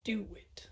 Do it.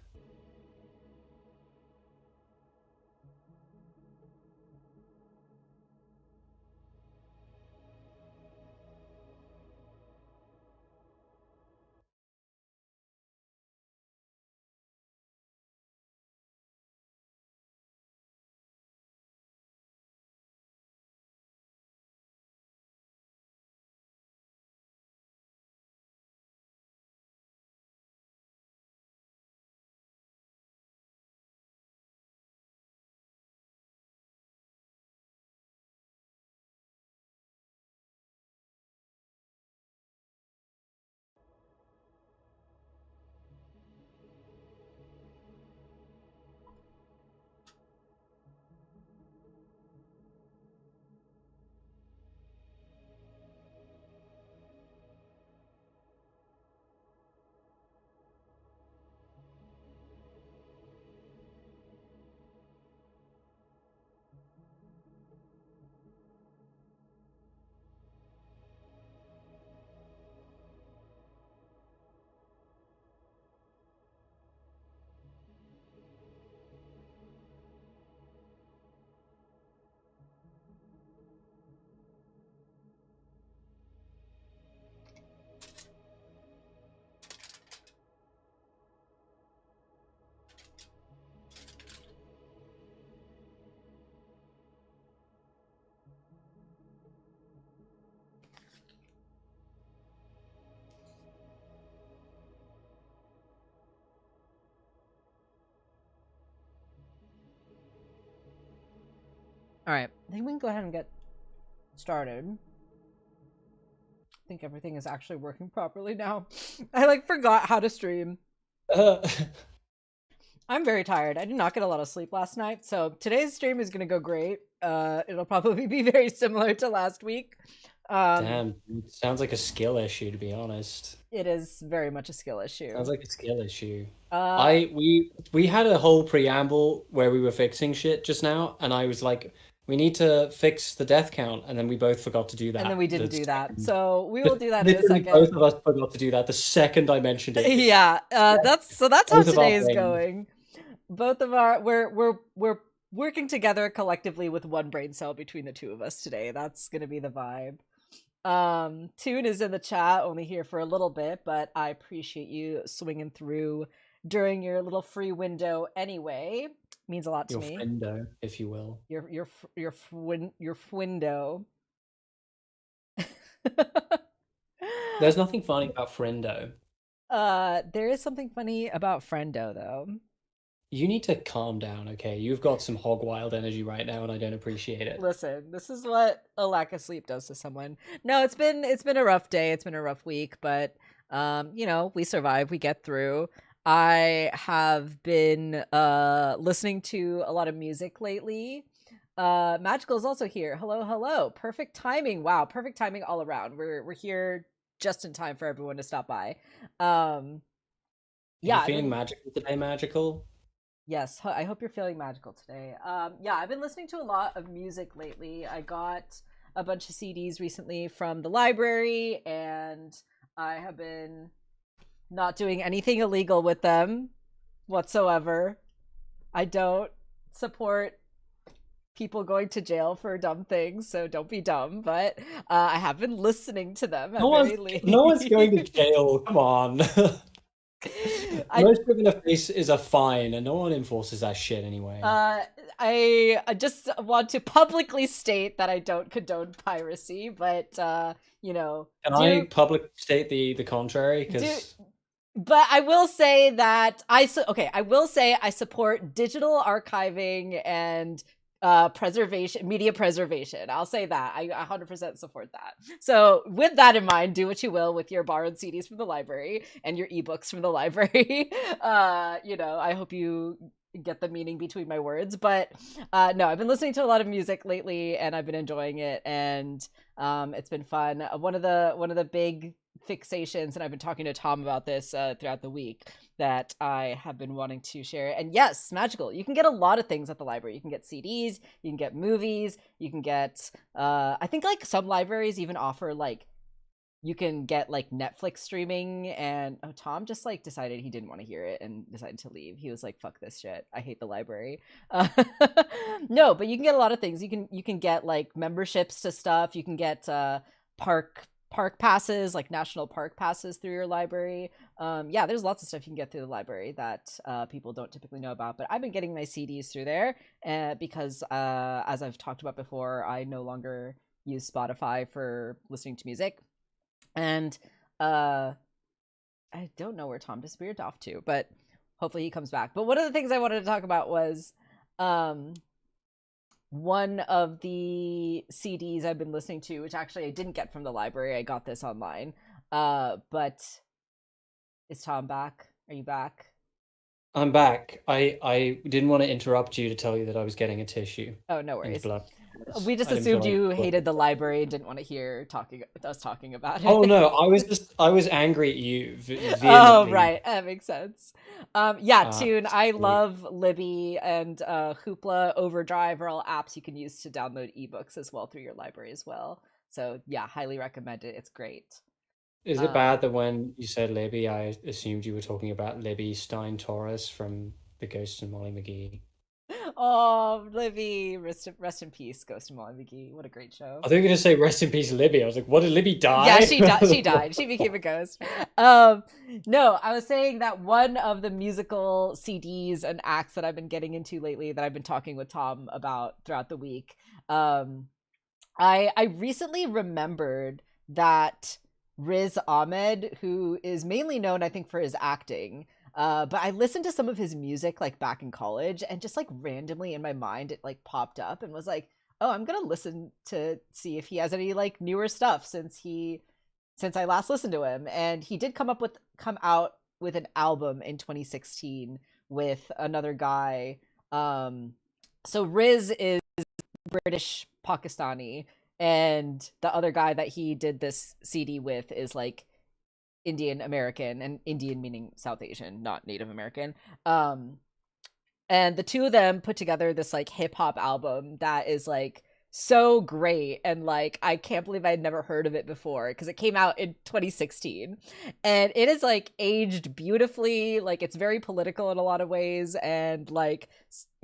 All right, I think we can go ahead and get started. I think everything is actually working properly now. I like forgot how to stream. I'm very tired. I did not get a lot of sleep last night, so today's stream is gonna go great. It'll probably be very similar to last week. Damn, it sounds like a skill issue, to be honest. It is very much a skill issue. Sounds like a skill issue. We had a whole preamble where we were fixing shit just now, and I was like, we need to fix the death count, and then we both forgot to do that. And then we didn't do that. So we will do that in a Literally second. both of us forgot to do that the second I mentioned it. Yeah, that's how Both of our today is brains. going. Both of our we're working together collectively with one brain cell between the two of us today. That's gonna be the vibe. Tune is in the chat, only here for a little bit, but I appreciate you swinging through during your little free window anyway. Means a lot to me. Your friendo, if you will. Your window. There's nothing funny about friendo. There is something funny about friendo though. You need to calm down, okay? You've got some hog wild energy right now, and I don't appreciate it. Listen, this is what a lack of sleep does to someone. No, it's been a rough day. It's been a rough week, but you know, we survive. We get through. I have been listening to a lot of music lately. Magical is also here. Hello, hello. Perfect timing. Wow, perfect timing all around. We're here just in time for everyone to stop by. Yeah, Are you feeling magical today, Magical? Yes, I hope you're feeling magical today. Yeah, I've been listening to a lot of music lately. I got a bunch of CDs recently from the library, and I have been not doing anything illegal with them whatsoever. I don't support people going to jail for dumb things, so don't be dumb. But I have been listening to them at very late. No one's going to jail. Come on. Most you're gonna face is a fine, and no one enforces that shit anyway. I just want to publicly state that I don't condone piracy, but you know. Can I publicly state the contrary? Because. But I will say that I will say I support digital archiving and preservation, media preservation. I'll say that. I 100% support that. So with that in mind, do what you will with your borrowed CDs from the library and your ebooks from the library. You know, I hope you get the meaning between my words, but no, I've been listening to a lot of music lately and I've been enjoying it, and it's been fun. One of the big fixations, and I've been talking to Tom about this throughout the week, that I have been wanting to share. And yes, Magical, you can get a lot of things at the library. You can get CDs, you can get movies, you can get I think like some libraries even offer like you can get like Netflix streaming. And oh, Tom just like decided he didn't want to hear it and decided to leave. He was like, fuck this shit, I hate the library. uh, no, but you can get a lot of things. You can get like memberships to stuff. You can get park passes, like national park passes through your library. Yeah, there's lots of stuff you can get through the library that people don't typically know about, but I've been getting my CDs through there because as I've talked about before, I no longer use Spotify for listening to music. And uh I don't know where Tom disappeared off to, but hopefully he comes back. But one of the things I wanted to talk about was um one of the CDs I've been listening to, which actually I didn't get from the library. I got this online. But is Tom back? Are you back? I'm back. I didn't want to interrupt you to tell you that I was getting a tissue Oh, no and worries. blood. We just I didn't feel assumed like. you hated the library and didn't want to hear us talking about Oh it. no, I was angry at you Oh, vehemently. right. That makes sense. Yeah, Uh, Tune. I so- love Libby and Hoopla, Overdrive are all apps you can use to download ebooks as well through your library as well. So yeah, highly recommend it. It's great. is it Um, bad that when you said Libby, I assumed you were talking about Libby Stein Torres from The Ghost and Molly McGee? oh, Libby, rest in peace, Ghost and Molly McGee. What a great show. I thought you were going to say rest in peace, Libby. I was like, what, did Libby Yeah, die? she died. She died. She became a ghost. Um, no, I was saying that one of the musical CDs and acts that I've been getting into lately, that I've been talking with Tom about throughout the week. Um, I recently remembered that Riz Ahmed, who is mainly known, I think, for his acting, but I listened to some of his music like back in college, and just like randomly in my mind, it like popped up and was like, "Oh, I'm gonna listen to see if he has any like newer stuff since I last listened to him." And he did come out with an album in 2016 with another guy. Um, so Riz is British Pakistani, and the other guy that he did this CD with is like Indian American, and Indian meaning South Asian, not Native American. Um, and the two of them put together this like hip hop album that is like so great, and like I can't believe I'd never heard of it before because it came out in 2016, and it is like aged beautifully. Like it's very political in a lot of ways, and like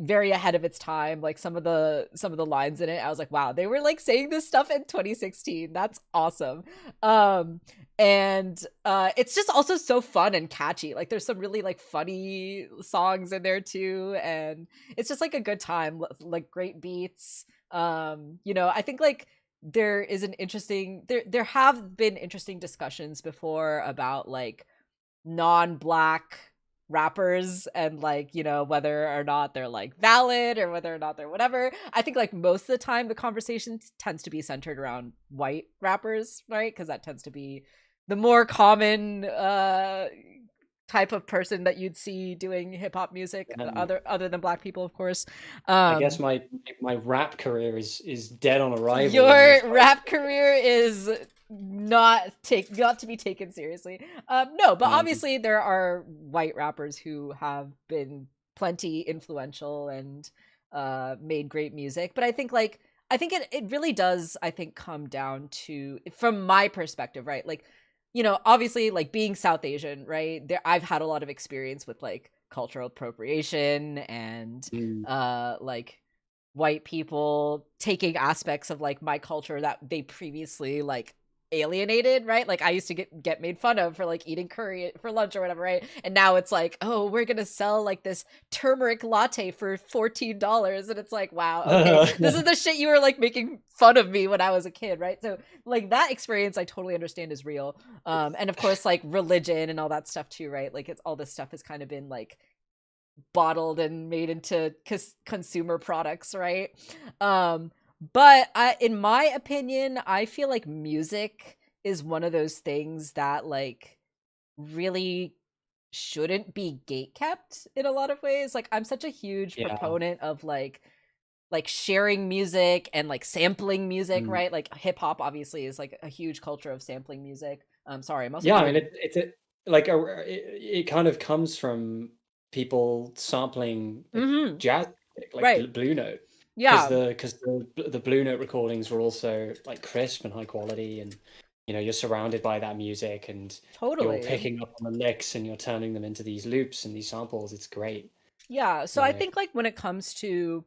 very ahead of its time. Like some of the lines in it, I was like, wow, they were like saying this stuff in 2016. That's awesome. um and it's just also so fun and catchy. Like there's some really like funny songs in there too, and it's just like a good time, like great beats. I think like there have been interesting discussions before about like non-black rappers, and like whether or not they're like valid or whether or not they're whatever. I think like most of the time the conversation tends to be centered around white rappers, right? Because that tends to be the more common type of person that you'd see doing hip-hop music, And other than black people, of course. I guess um my rap career is dead on arrival in this your whole. rap career is not to be taken seriously. No, but Um, obviously there are white rappers who have been plenty influential and made great music. But I think it really does, I think, come down to, from my perspective, right? Like, obviously, like being South Asian, right? I've had a lot of experience with like cultural appropriation and mm. like white people taking aspects of like my culture that they previously like alienated, right? Like I used to get made fun of for like eating curry for lunch or whatever, right? And now it's like, oh, we're gonna sell like this turmeric latte for $14, and it's like, wow, okay, this is the shit you were like making fun of me when I was a kid, right? So like that experience I totally understand is real. And of course like religion and all that stuff too, right? Like it's all this stuff has kind of been like bottled and made into consumer products, right? um but in my opinion, I feel like music is one of those things that like really shouldn't be gate kept in a lot of ways. Like I'm such a huge Yeah. proponent of like sharing music and like sampling music, Mm. right? Like hip hop obviously is like a huge culture of sampling music. Sorry, I'm also Yeah, I mean doing like it kind of comes from people sampling like mm-hmm. jazz music, like Right. Blue Note, because Yeah. the Blue Note recordings were also like crisp and high quality, and you're surrounded by that music and you're Totally. picking up on the licks and you're turning them into these loops and these samples. It's great. Yeah, so I Yeah. think like when it comes to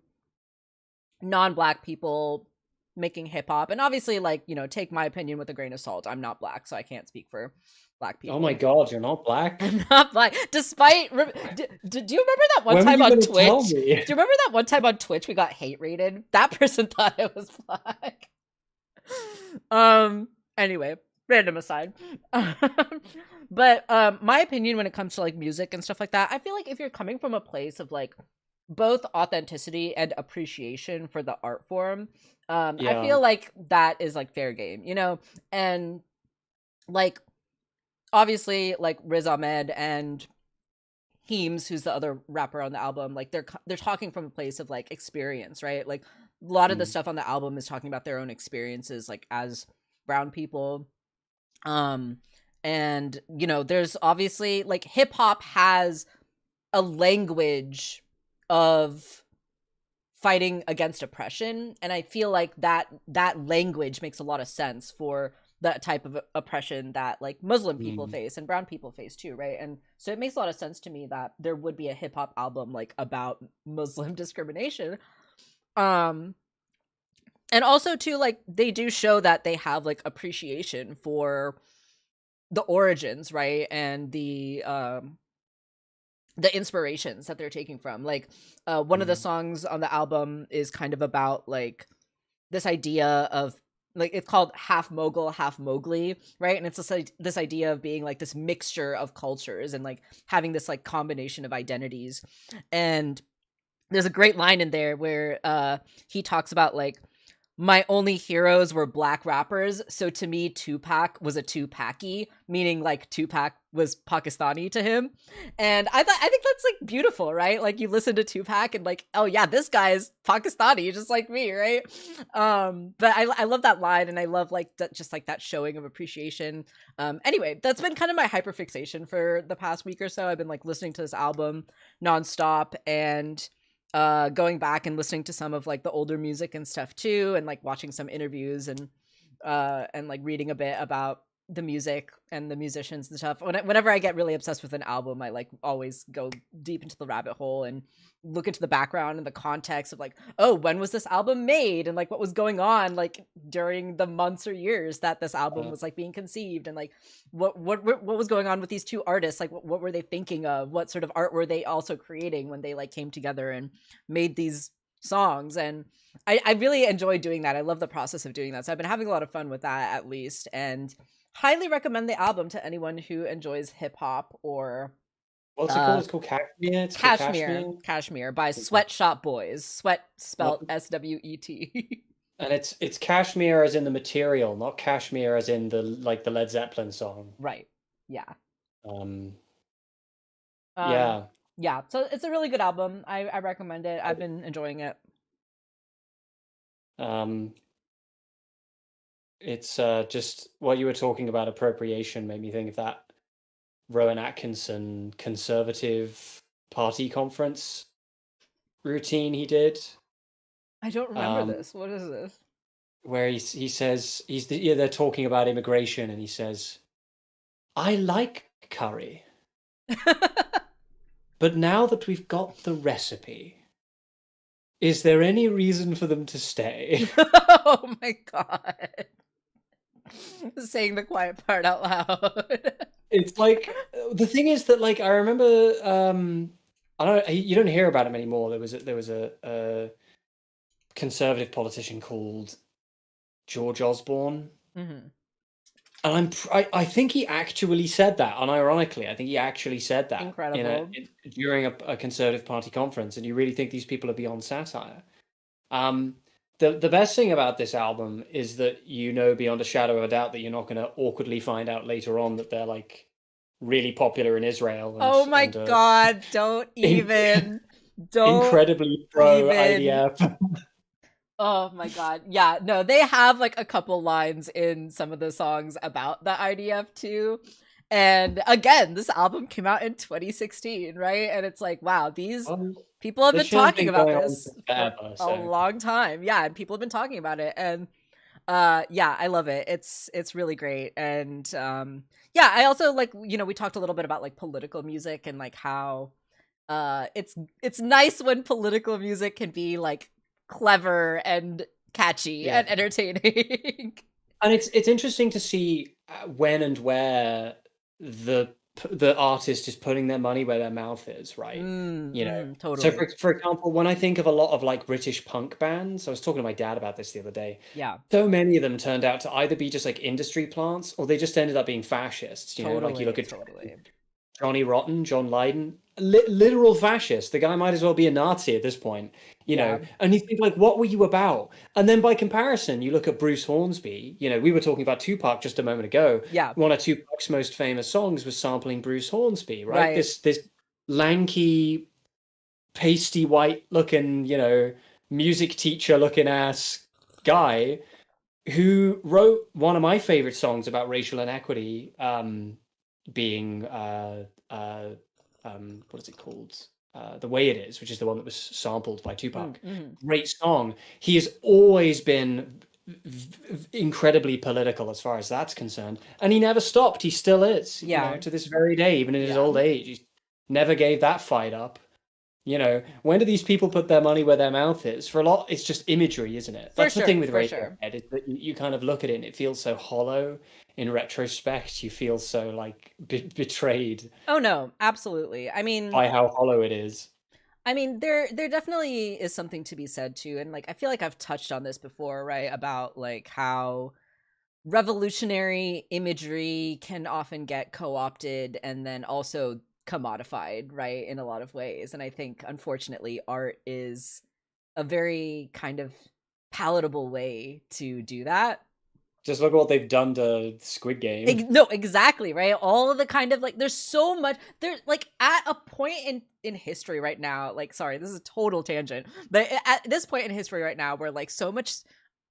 non-black people making hip hop, and obviously like, take my opinion with a grain of salt. I'm not black, so I can't speak for black Oh my people. God, you're not black? I'm not black. Despite, do you remember that one When were time you on going to tell Twitch? me? Do you remember that one time on Twitch we got hate rated? That person thought it was black. Anyway, random aside. But my opinion when it comes to like music and stuff like that, I feel like if you're coming from a place of like both authenticity and appreciation for the art form, I Yeah. feel like that is like fair game, and like obviously like Riz Ahmed and Heems, who's the other rapper on the album, like they're talking from a place of like experience, right? Like a lot of the Mm. stuff on the album is talking about their own experiences, like as brown people. Um, and there's obviously like hip hop has a language of fighting against oppression, and I feel like that language makes a lot of sense for the type of oppression that like Muslim people Mm. face and brown people face too, right? And so it makes a lot of sense to me that there would be a hip hop album like about Muslim discrimination. Um and also too, like they do show that they have like appreciation for the origins, right? And the inspirations that they're taking from. Like one of the Mm. songs on the album is kind of about like this idea of like it's called half mogul half mowgli, right? And it's this idea of being like this mixture of cultures and like having this like combination of identities. And there's a great line in there where he talks about like my only heroes were black rappers, so to me Tupac was a Tupac-y, meaning like Tupac was Pakistani to him. And I think that's like beautiful, right? Like you listen to Tupac and like, oh yeah, this guy's Pakistani just like me, right? But I love that line, and I love like just like that showing of appreciation. Anyway, that's been kind of my hyperfixation for the past week or so. I've been like listening to this album nonstop and going back and listening to some of like the older music and stuff too, and like watching some interviews and like reading a bit about the music and the musicians and stuff. Whenever I get really obsessed with an album, I like always go deep into the rabbit hole and look into the background and the context of like, oh, when was this album made, and like what was going on like during the months or years that this album was like being conceived, and like what was going on with these two artists, like what were they thinking of, what sort of art were they also creating when they like came together and made these songs. And I really enjoy doing that. I love the process of doing that, so I've been having a lot of fun with that at least, and highly recommend the album to anyone who enjoys hip hop or What's it called? It's called Cashmere. It's called Cashmere. Cashmere by Sweatshop Boys. Sweat spelt Not- SWET. And it's cashmere as in the material, not cashmere as in the the Led Zeppelin song. Right. Yeah. Um, Um yeah. yeah, so it's a really good album. I recommend it. I've been enjoying it. Um, it's just what you were talking about appropriation made me think of that Rowan Atkinson Conservative Party conference routine he did. I don't remember this. What is this? Where he says they're talking about immigration, and he says, "I like curry, but now that we've got the recipe, is there any reason for them to stay?" Oh my god. Saying the quiet part out loud. It's like the thing is that like I remember I don't you don't hear about him anymore. There was a conservative politician called George Osborne. Mm-hmm. And I think he actually said that, unironically. I think he actually said that Incredible. during a Conservative Party conference, and you really think these people are beyond satire. The best thing about this album is that beyond a shadow of a doubt that you're not going to awkwardly find out later on that they're like really popular in Israel. Oh my god! Don't even. Don't incredibly pro IDF. Oh my god. Yeah, no, they have like a couple lines in some of the songs about the IDF too. And again, this album came out in 2016, right? And it's like, wow, these people have been talking about this for a long time. Yeah, and people have been talking about it. And Yeah, I love it. It's really great. And yeah, I also like, we talked a little bit about like political music and like how it's nice when political music can be like clever and catchy Yeah. and entertaining. And it's interesting to see when and where the artist is putting their money where their mouth is, right? You know, so Totally. for example, when I think of a lot of like British punk bands, I was talking to my dad about this the other day. Yeah, So many of them turned out to either be just like industry plants, or they just ended up being fascists. You know, like you look totally, at totally. Johnny Rotten, John Lydon, literal fascist. The guy might as well be a Nazi at this point, you Yeah, know. And you think like, what were you about? And then by comparison, you look at Bruce Hornsby. You know, we were talking about Tupac just a moment ago. yeah, One of Tupac's most famous songs was sampling Bruce Hornsby, right? right. This lanky, pasty white looking, you know, music teacher looking ass guy who wrote one of my favorite songs about racial inequity, being what is it called? The Way It Is, which is the one that was sampled by Tupac. Mm-hmm. Great song. He has always been incredibly political as far as that's concerned, and he never stopped. He still is, you Yeah, know, to this very day, even in his yeah. old age. He never gave that fight up. You know, when do these people put their money where their mouth is? For a lot, it's just imagery, isn't it? For That's the thing sure, with for sure. Radiohead, is that you kind of look at it and it feels so hollow. In retrospect, you feel so like betrayed Oh no, absolutely. I mean, by how hollow it is. there definitely is something to be said too, and like I feel like I've touched on this before, right? About like how revolutionary imagery can often get co-opted and then also commodified, right, in a lot of ways. And I think unfortunately art is a very kind of palatable way to do that. Just look at what they've done to Squid Game. No, exactly, right? All of the kind of like there's so much there like at a point in history right now, like sorry, this is a total tangent, but at this point in history right now where like so much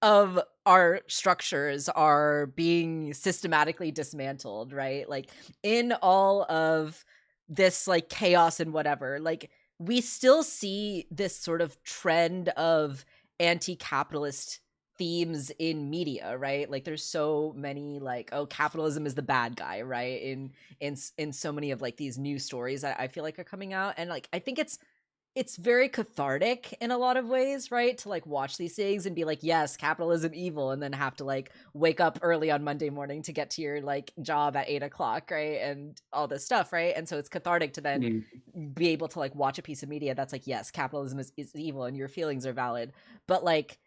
of our structures are being systematically dismantled, right? Like in all of this like chaos and whatever, like we still see this sort of trend of anti-capitalist themes in media, right? Like there's so many like, oh, capitalism is the bad guy, right? In so many of like these new stories that I feel like are coming out. And like I think it's very cathartic in a lot of ways, right? To like watch these things and be like, yes, capitalism evil, and then have to like wake up early on Monday morning to get to your like job at 8 o'clock, right? And all this stuff, right? And so it's cathartic to then Mm. be able to like watch a piece of media that's like, yes, capitalism is evil and your feelings are valid. But like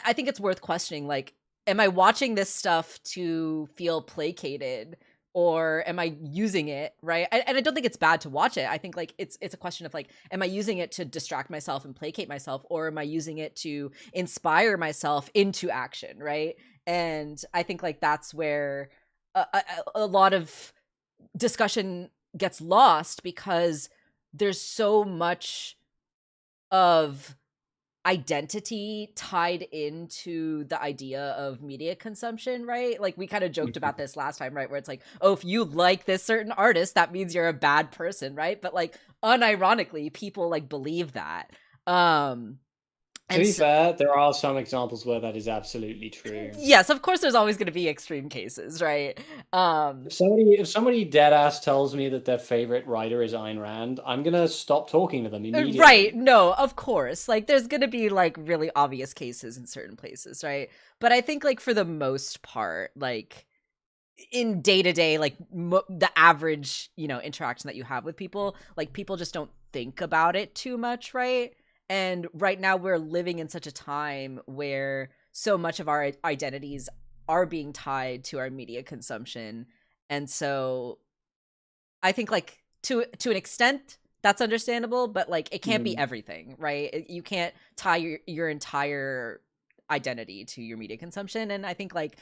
I think it's worth questioning, like, am I watching this stuff to feel placated or am I using it, right? And I don't think it's bad to watch it. I think like it's a question of like, am I using it to distract myself and placate myself, or am I using it to inspire myself into action, right? And I think like that's where a lot of discussion gets lost because there's so much of identity tied into the idea of media consumption, right? Like we kind of joked about this last time, right? Where it's like, oh, if you like this certain artist, that means you're a bad person, right? But like unironically, people like believe that. To And be so, fair, there are some examples where that is absolutely true. yes, of course there's always going to be extreme cases, right? If somebody dead ass tells me that their favorite writer is Ayn Rand, I'm gonna stop talking to them Right. immediately. No, of course. Like there's going to be like really obvious cases in certain places, right? But I think like for the most part, like in day to day, like the average, interaction that you have with people, like people just don't think about it too much, right? And right now we're living in such a time where so much of our identities are being tied to our media consumption. And so I think like to an extent that's understandable, but like it can't be Mhm. everything, right? You can't tie your entire identity to your media consumption. And I think like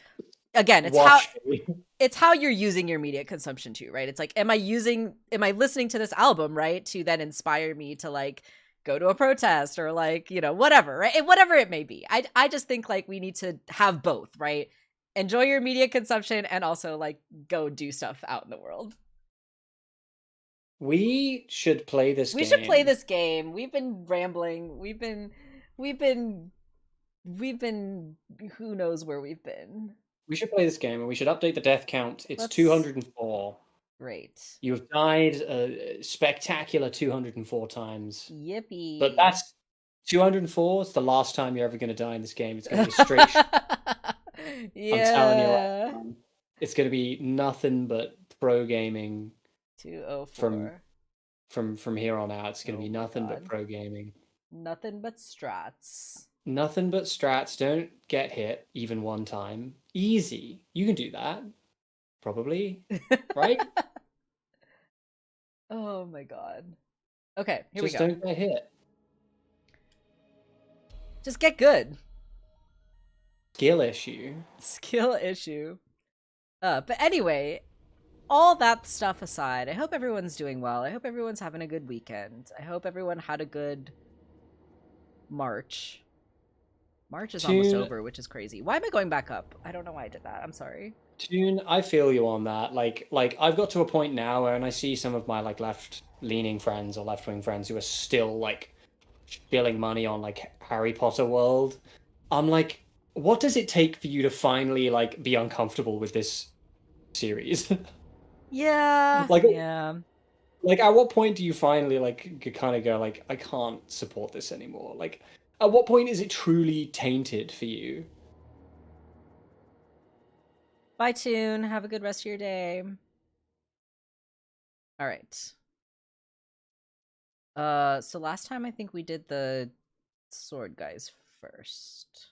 again, Watch me. it's how you're using your media consumption too, right? It's like, am I listening to this album, right, to then inspire me to like go to a protest or like, whatever, right? Whatever it may be. I just think like we need to have both, right? Enjoy your media consumption and also like go do stuff out in the world. We should play this We should play game. this game. We've been rambling. We've been we've been, who knows where we've been. We should play this game and we should update the death count. It's Let's- 204. Great. You have died a spectacular 204 times. Yippee. But that's 204. It's the last time you're ever going to die in this game. It's going to be a straight yeah. I'm telling you right now. It's going to be nothing but pro gaming 204. From here on out. It's going to be my nothing but God. pro gaming. Nothing but strats. Nothing but strats. Don't get hit even one time. Easy. You can do that. Probably. Right? Oh my God. Okay, here Just we go. don't get hit. Just get good. Skill issue. Skill issue. But anyway, all that stuff aside, I hope everyone's doing well. I hope everyone's having a good weekend. I hope everyone had a good March. March is almost over, which is crazy. Why am I going back up? I don't know why I did that. I'm sorry. Tune, I feel you on that. Like I've got to a point now where when I see some of my like left-leaning friends or left-wing friends who are still like spilling money on like Harry Potter World, I'm like, what does it take for you to finally like be uncomfortable with this series? Yeah. Like, yeah. Like, at what point do you finally like kind of go like, I can't support this anymore? Like, at what point is it truly tainted for you? Bye, Tune. Have a good rest of your day. All right. So last time I think we did the sword guys first.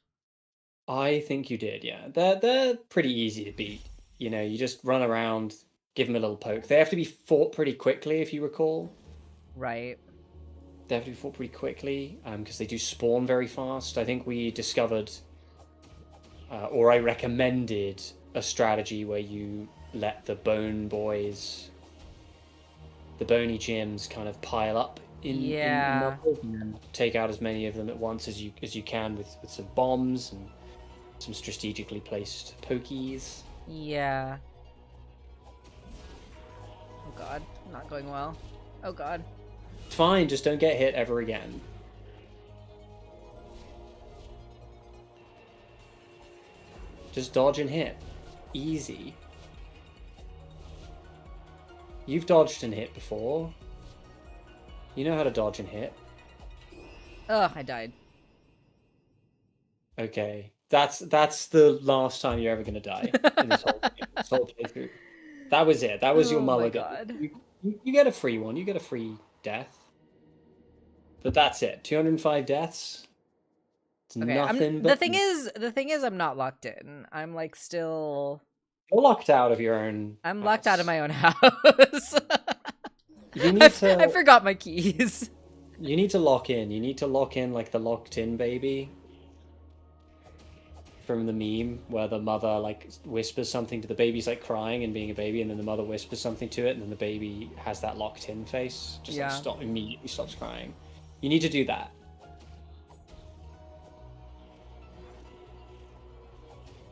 I think you did, yeah. They're pretty easy to beat. You know, you just run around, give them a little poke. They have to be fought pretty quickly, if you recall. Right. They have to be fought pretty quickly, because they do spawn very fast. I think we discovered, or I recommended, a strategy where you let the bone boys, the bony gyms, kind of pile up in numbers, and then take out as many of them at once as you can with some bombs and some strategically placed pokies. Yeah. Oh God, not going well. Oh God. It's fine, just don't get hit ever again. Just dodge and hit. Easy. You've dodged and hit before. You know how to dodge and hit. Ugh, I died. Okay. That's the last time you're ever going to die in this whole playthrough. That was it. That was your mulligan. You get a free one. You get a free death. But that's it. 205 deaths. It's okay, nothing the but... thing is I'm not locked in. I'm like still... You're locked out of your own I'm house. locked out of my own house. You need to... I forgot my keys. You need to lock in. You need to lock in like the locked in baby. From the meme where the mother like whispers something to the baby's like crying and being a baby, and then the mother whispers something to it, and then the baby has that locked in face. Just like immediately stops crying. You need to do that.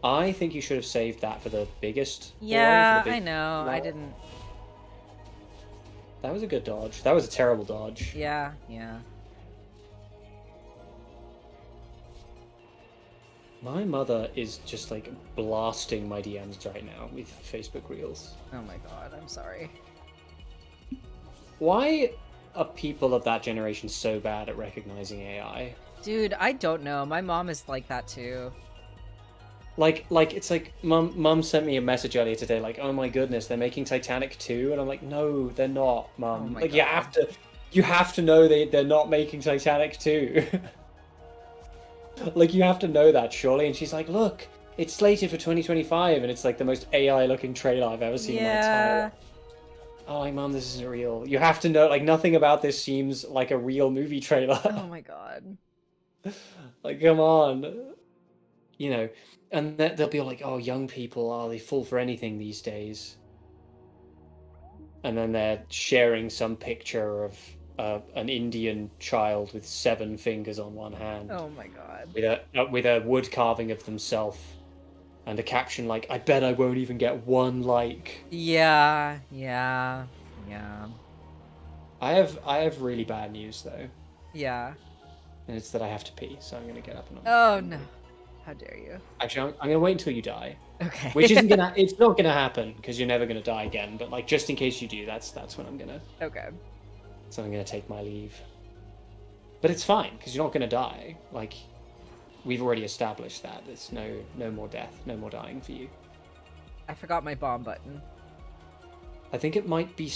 I think you should have saved that for the biggest. Yeah, I know. I didn't. That was a good dodge. That was a terrible dodge. Yeah, yeah. My mother is just like blasting my DMs right now with Facebook Reels. Oh my God, I'm sorry. Why are people of that generation so bad at recognizing AI? Dude, I don't know. My mom is like that too. Like it's like mum sent me a message earlier today like, oh my goodness, they're making Titanic 2, and I'm like, no, they're not, mum. Oh my like God. you have to know they're not making Titanic 2. Like, you have to know that, surely. And she's like, look, it's slated for 2025, and it's like the most AI looking trailer I've ever seen in my entire life. Oh, like, mum, this isn't real. You have to know, like, nothing about this seems like a real movie trailer. Oh my God. Like, come on. You know, and they'll be like, oh, young people, they fall for anything these days. And then they're sharing some picture of an Indian child with 7 fingers on one hand. Oh my God. With a wood carving of themselves, and a caption like, I bet I won't even get 1 like. Yeah. I have really bad news though. Yeah. and it's that I have to pee. So I'm gonna get up and. Oh no! How dare you? Actually, I'm gonna wait until you die. Okay. Which isn't gonna. It's not gonna happen because you're never gonna die again. But like, just in case you do, that's when I'm gonna. Okay. So I'm gonna take my leave. But it's fine because you're not gonna die. Like, we've already established that. There's no more death, no more dying for you. I forgot my bomb button. I think it might be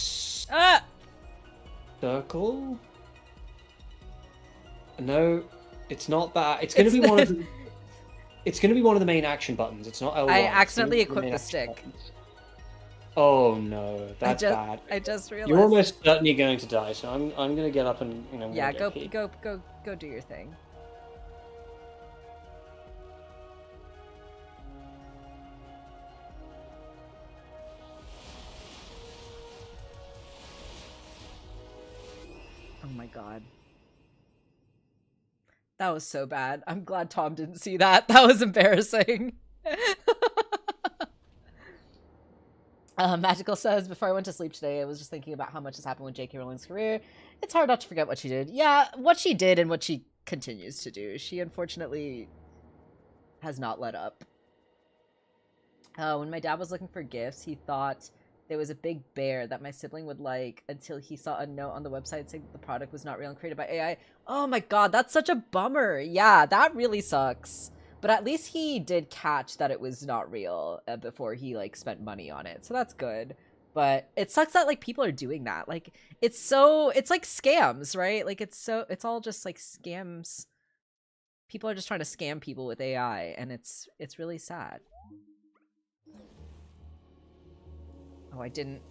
Ah! circle. No, it's not that. It's gonna be one of the. It's gonna be one of the main action buttons. It's not L1. I accidentally equipped the stick. Buttons. Oh no, that's bad. I just realized. You're almost certainly going to die, so I'm gonna get up and Yeah, go do your thing. Oh my god. That was so bad. I'm glad Tom didn't see that. That was embarrassing. Magical says, before I went to sleep today, I was just thinking about how much has happened with J.K. Rowling's career. It's hard not to forget what she did. Yeah, what she did and what she continues to do. She unfortunately has not let up. When my dad was looking for gifts, he thought there was a big bear that my sibling would like until he saw a note on the website saying that the product was not real and created by AI. Oh my god, that's such a bummer. Yeah, that really sucks. But at least he did catch that it was not real before he like spent money on it. So that's good. But it sucks that like people are doing that. Like it's like scams, right? Like it's all just like scams. People are just trying to scam people with AI and it's really sad. Oh, I didn't.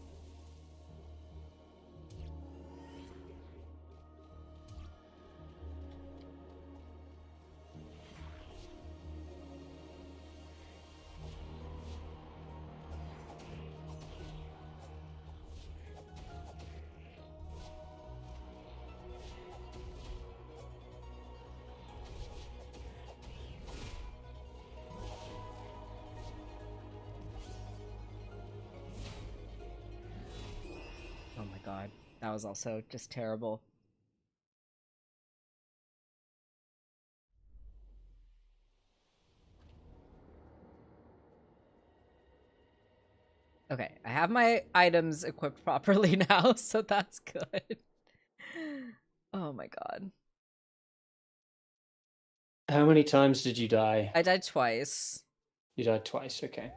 Oh my god, that was also just terrible. Okay, I have my items equipped properly now, so that's good. Oh my god. How many times did you die? I died twice. You died twice, okay.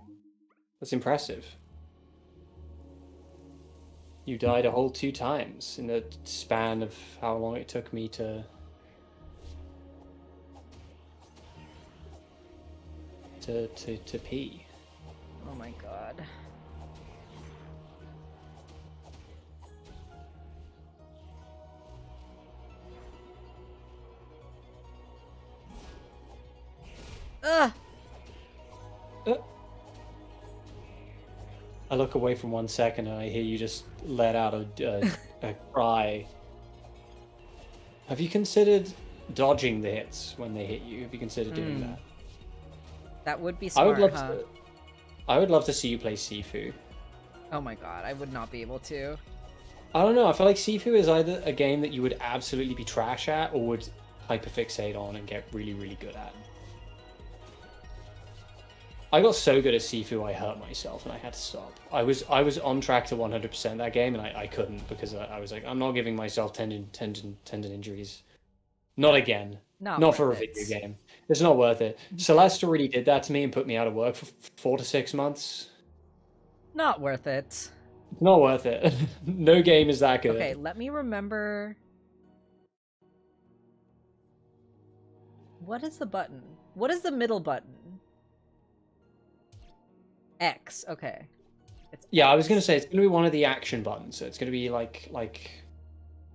That's impressive. You died a whole 2 times in the span of how long it took me to pee. Oh my god. Ugh! I look away from 1 second and I hear you just let out a cry. Have you considered dodging the hits when they hit you? Have you considered doing that? That would be smart, I would love to see you play Sifu. Oh my god, I would not be able to. I don't know, I feel like Sifu is either a game that you would absolutely be trash at or would hyperfixate on and get really, really good at. I got so good at Sifu I hurt myself and I had to stop. I was on track to 100% that game and I couldn't because I was like, I'm not giving myself tendon injuries. Not again. Not for a video game. It's not worth it. Celeste already did that to me and put me out of work for 4 to 6 months. Not worth it. It's not worth it. No game is that good. Okay, let me remember. What is the button? What is the middle button? X. Okay. Yeah, I was going to say it's going to be one of the action buttons. So it's going to be like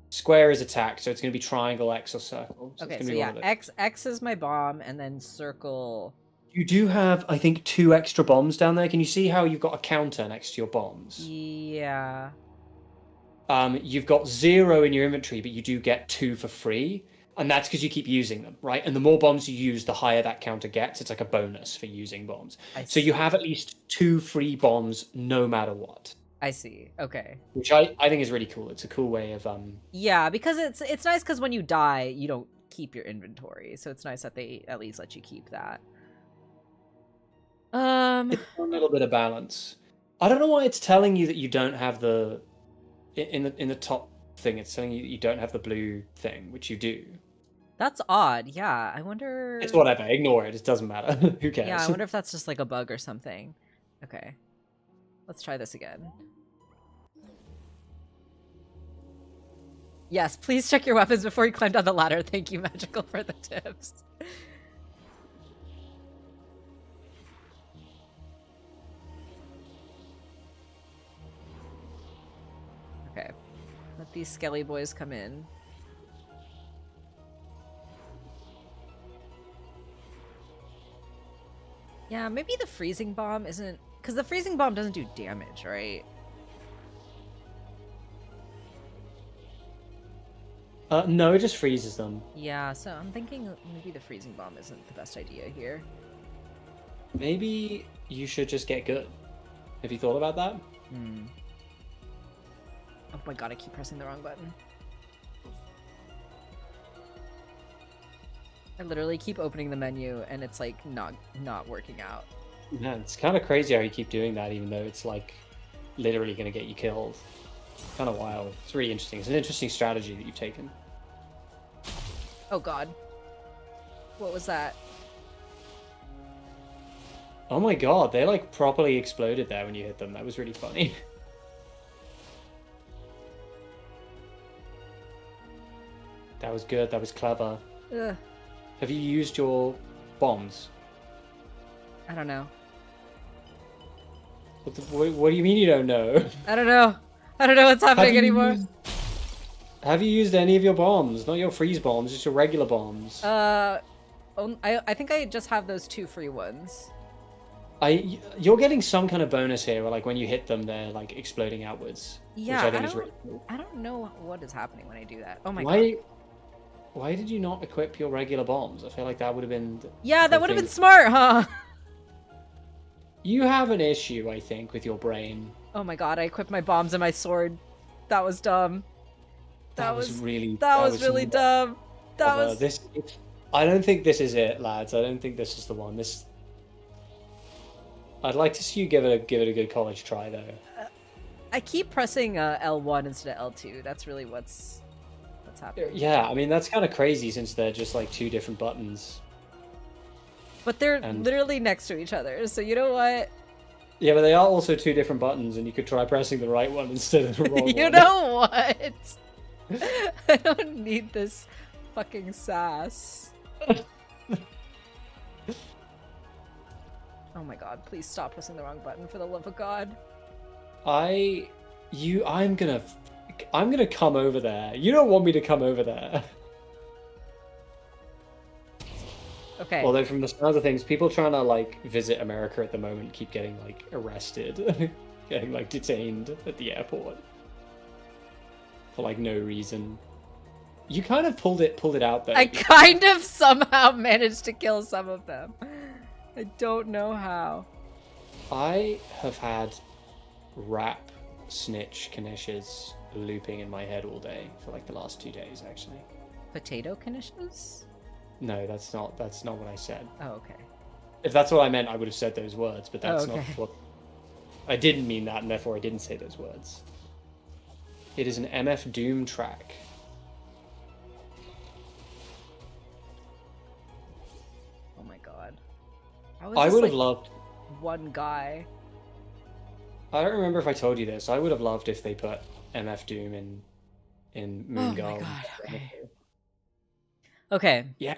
square is attack, so it's going to be triangle, X, or circle. So okay, so yeah, X is my bomb, and then circle. You do have, I think, 2 extra bombs down there. Can you see how you've got a counter next to your bombs? Yeah. You've got 0 in your inventory, but you do get 2 for free. And that's because you keep using them, right? And the more bombs you use, the higher that counter gets. It's like a bonus for using bombs. So you have at least 2 free bombs no matter what. I see. Okay. Which I think is really cool. It's a cool way of... Yeah, because it's nice because when you die, you don't keep your inventory, so it's nice that they at least let you keep that. It's a little bit of balance. I don't know why it's telling you that you don't have the in the top thing. It's telling you that you don't have the blue thing, which you do. That's odd. Yeah, I wonder. It's whatever. Ignore it. It doesn't matter. Who cares? Yeah, I wonder if that's just like a bug or something. Okay, let's try this again. Yes, please check your weapons before you climb down the ladder. Thank you, Magical, for the tips. Okay, let these skelly boys come in. Yeah, maybe the freezing bomb isn't... Because the freezing bomb doesn't do damage, right? No, it just freezes them. Yeah, so I'm thinking maybe the freezing bomb isn't the best idea here. Maybe you should just get good. Have you thought about that? Hmm. Oh my god, I keep pressing the wrong button. I literally keep opening the menu and it's like not working out. Man, it's kind of crazy how you keep doing that, even though it's like literally going to get you killed. Kind of wild. It's really interesting. It's an interesting strategy that you've taken. Oh god. What was that? Oh my god, they like properly exploded there when you hit them. That was really funny. That was good. That was clever. Ugh, Have you used your bombs? I don't know. What do you mean you don't know? I don't know. I don't know what's happening anymore. Have you used any of your bombs? Not your freeze bombs, just your regular bombs. I think I just have those 2 free ones. You're getting some kind of bonus here, where like when you hit them, they're like exploding outwards. Yeah, which I think is really cool. I don't know what is happening when I do that. Oh my Why? god. Why did you not equip your regular bombs? I feel like that would have been. Yeah, that would have been smart, huh? You have an issue, I think, with your brain. Oh my god, I equipped my bombs and my sword. That was dumb. That was really dumb. That was this. I don't think this is it, lads. I don't think this is the one. This. I'd like to see you give it a good college try, though. I keep pressing L1 instead of L2. That's really what's happening. Yeah, I mean that's kind of crazy since they're just like 2 different buttons. But they're literally next to each other, so you know what? Yeah, but they are also 2 different buttons, and you could try pressing the right one instead of the wrong one. You know what? I don't need this fucking sass. Oh my god, please stop pressing the wrong button for the love of God. I'm gonna come over there. You don't want me to come over there. Okay. Although from the sounds of things, people trying to like visit America at the moment keep getting like arrested, getting like detained at the airport for like no reason. You kind of pulled it out though. I kind of somehow managed to kill some of them. I don't know how. I have had rap snitch knishes looping in my head all day for like the last 2 days actually. Potato knishes? No, that's not what I said. Oh, okay. If that's what I meant, I would have said those words, but that's okay. not what... I didn't mean that, and therefore I didn't say those words. It is an MF Doom track. Oh my god. I would have loved... one guy. I don't remember if I told you this. I would have loved if they put MF Doom in Moon Oh my Girl. god, okay. Okay. Yeah,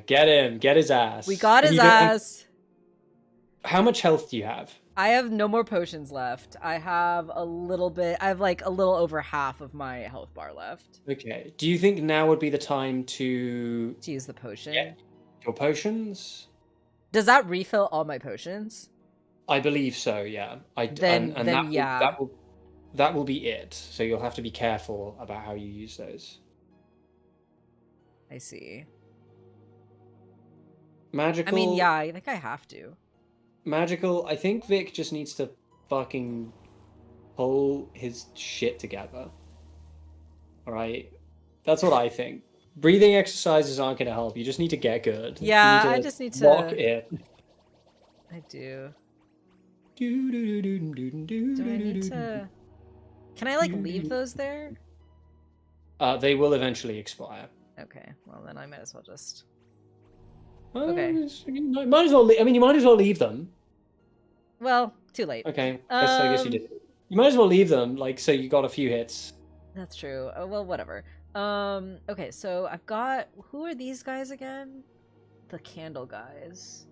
get him. Get his ass. We got his ass. How much health do you have? I have no more potions left. I have a little bit. I have like a little over half of my health bar left. Okay. Do you think now would be the time to use the potion? Yeah. Your potions? Does that refill all my potions? I believe so, yeah. That will be it. So you'll have to be careful about how you use those. I see. Magical. I mean, yeah, I think I have to. Magical. I think Vic just needs to fucking pull his shit together. All right, that's what I think. breathing exercises aren't going to help. You just need to get good. Yeah, you I need just need lock to. in. I do. Do Do I need to? Can I like leave those there? They will eventually expire. Okay, well then I might as well just. Okay. Okay. You might as well. I mean, you might as well leave them. Well, too late. Okay. I guess you did. You might as well leave them, like, so you got a few hits. That's true. Oh, well, whatever. Okay, so I've got. Who are these guys again? The candle guys.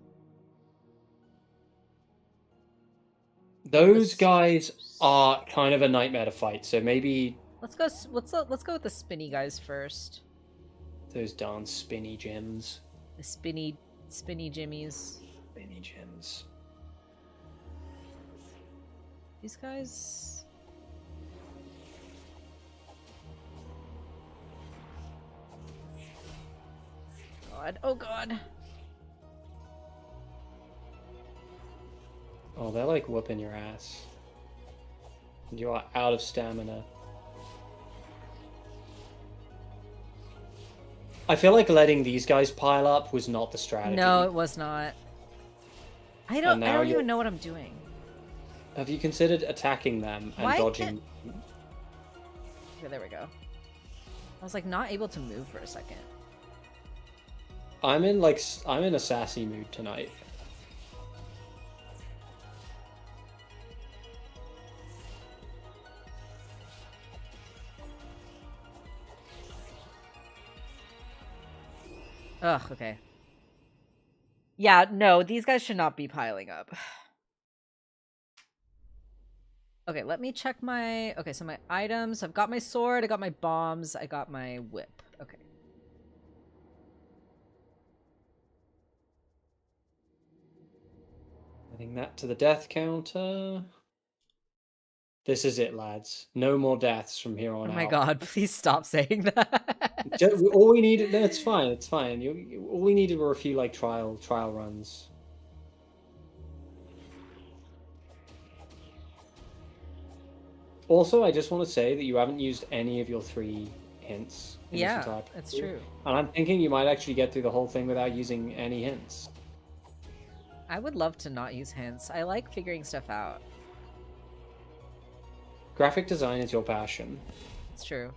Those guys are kind of a nightmare to fight. So maybe let's go. Let's go with the spinny guys first. Those darn spinny gems. The spinny jimmies. Spinny gems. These guys. God. Oh God. Oh, they're like whooping your ass. You are out of stamina. I feel like letting these guys pile up was not the strategy. No, it was not. I don't even know what I'm doing. Have you considered attacking them and dodging? Okay, there we go. I was like not able to move for a second. I'm in a sassy mood tonight. Ugh, okay. Yeah, no, these guys should not be piling up. Okay, let me check my... Okay, so my items. I've got my sword, I got my bombs, I got my whip. Okay. Adding that to the death counter. This is it, lads. No more deaths from here on out. Oh my god, please stop saying that. All we needed... No, it's fine, it's fine. All we needed were a few, like, trial runs. Also, I just want to say that you haven't used any of your 3 hints. Yeah, that's true. And I'm thinking you might actually get through the whole thing without using any hints. I would love to not use hints. I like figuring stuff out. Graphic design is your passion. It's true.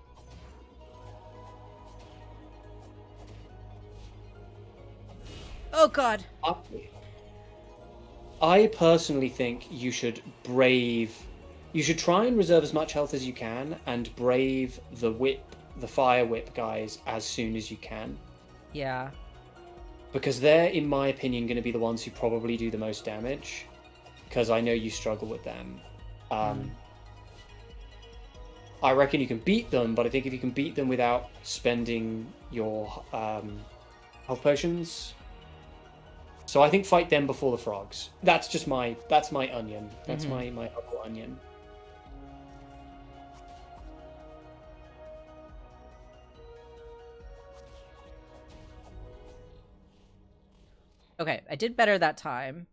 Oh god! I personally think you should You should try and reserve as much health as you can and brave the fire whip guys as soon as you can. Yeah. Because they're, in my opinion, going to be the ones who probably do the most damage. Because I know you struggle with them. I reckon you can beat them, but I think if you can beat them without spending your health potions... So I think fight them before the frogs. That's my onion. That's my humble onion. Okay, I did better that time.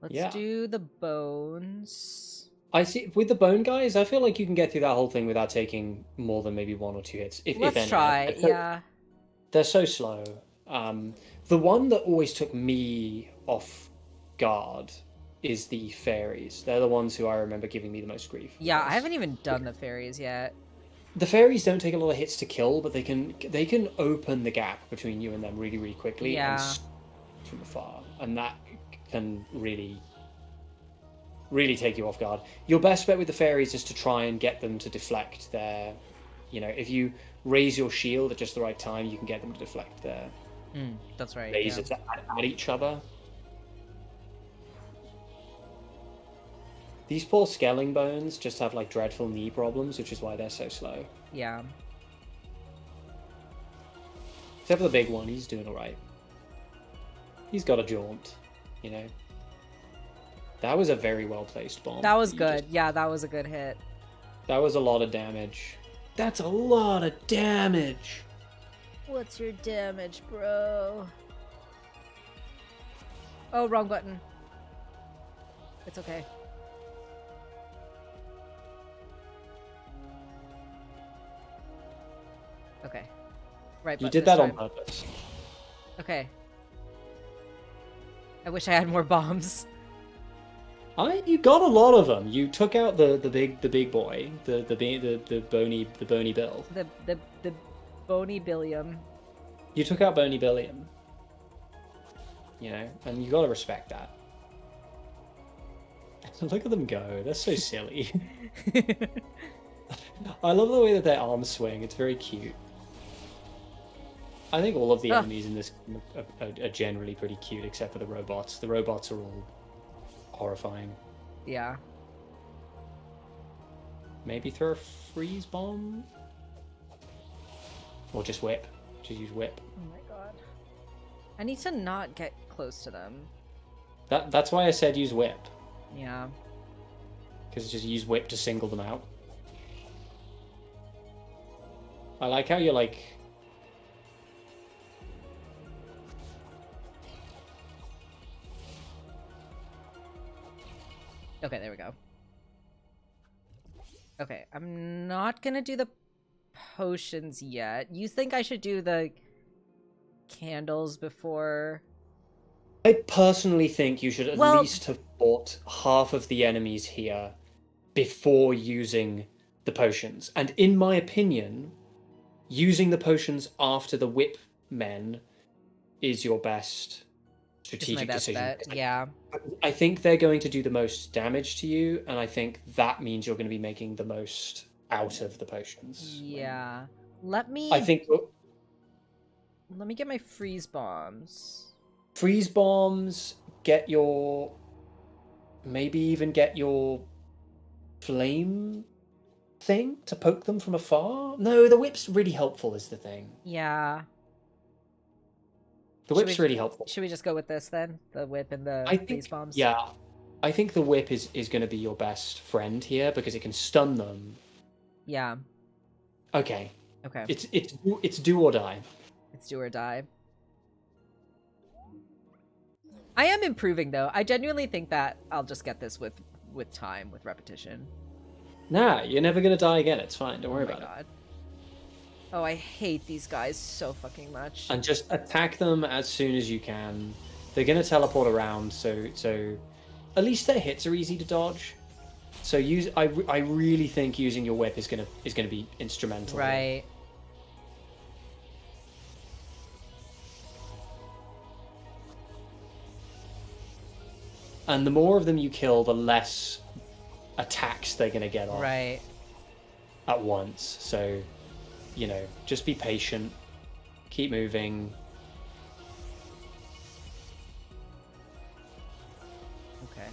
Let's do the bones. I see. With the bone guys, I feel like you can get through that whole thing without taking more than maybe 1 or 2 hits. Let's try, yeah. They're so slow. The one that always took me off guard is the fairies. They're the ones who I remember giving me the most grief. Yeah, I haven't even done the fairies yet. The fairies don't take a lot of hits to kill, but they can open the gap between you and them really, really quickly. Yeah. And from afar, and that can really, really take you off guard. Your best bet with the fairies is to try and get them to deflect their... if you raise your shield at just the right time, you can get them to deflect their that's right. lasers at each other. These poor scaling bones just have like dreadful knee problems, which is why they're so slow. Yeah. Except for the big one, he's doing alright. He's got a jaunt, That was a very well placed bomb. That was good. Yeah, that was a good hit. That was a lot of damage. That's a lot of damage. What's your damage, bro? Oh, wrong button. It's okay. Okay. Right, You but did this that on time. purpose. Okay. I wish I had more bombs. You got a lot of them. You took out the big boy, the bony Bill. The bony billium. You took out Bony Billiam. You know, and you gotta respect that. Look at them go. They're so silly. I love the way that their arms swing. It's very cute. I think all of the enemies in this are generally pretty cute, except for the robots. The robots are all horrifying. Yeah. Maybe throw a freeze bomb? Or just whip. Just use whip. Oh my god. I need to not get close to them. That's why I said use whip. Yeah. Because just use whip to single them out. I like how you're like... Okay, there we go. Okay, I'm not gonna do the potions yet. You think I should do the candles before? I personally think you should at least have fought half of the enemies here before using the potions. And in my opinion, using the potions after the whip men is your best strategic decision. Bet. Yeah. I think they're going to do the most damage to you, and I think that means you're going to be making the most out of the potions. Yeah. Let me get my freeze bombs. Freeze bombs, maybe even get your flame thing to poke them from afar. No, the whip's really helpful is the thing. Yeah. The whip's really helpful. Should we just go with this then? The whip and the freeze bombs? Yeah. I think the whip is going to be your best friend here because it can stun them. Yeah. Okay. Okay. It's do or die. It's do or die. I am improving though. I genuinely think that I'll just get this with time, with repetition. Nah, you're never gonna die again. It's fine. Don't worry about it. Oh, I hate these guys so fucking much. And just attack them as soon as you can. They're gonna teleport around, so at least their hits are easy to dodge. So I really think using your whip is gonna be instrumental. Right. And the more of them you kill, the less attacks they're gonna get off. Right. At once. So, you know, just be patient. Keep moving. Okay.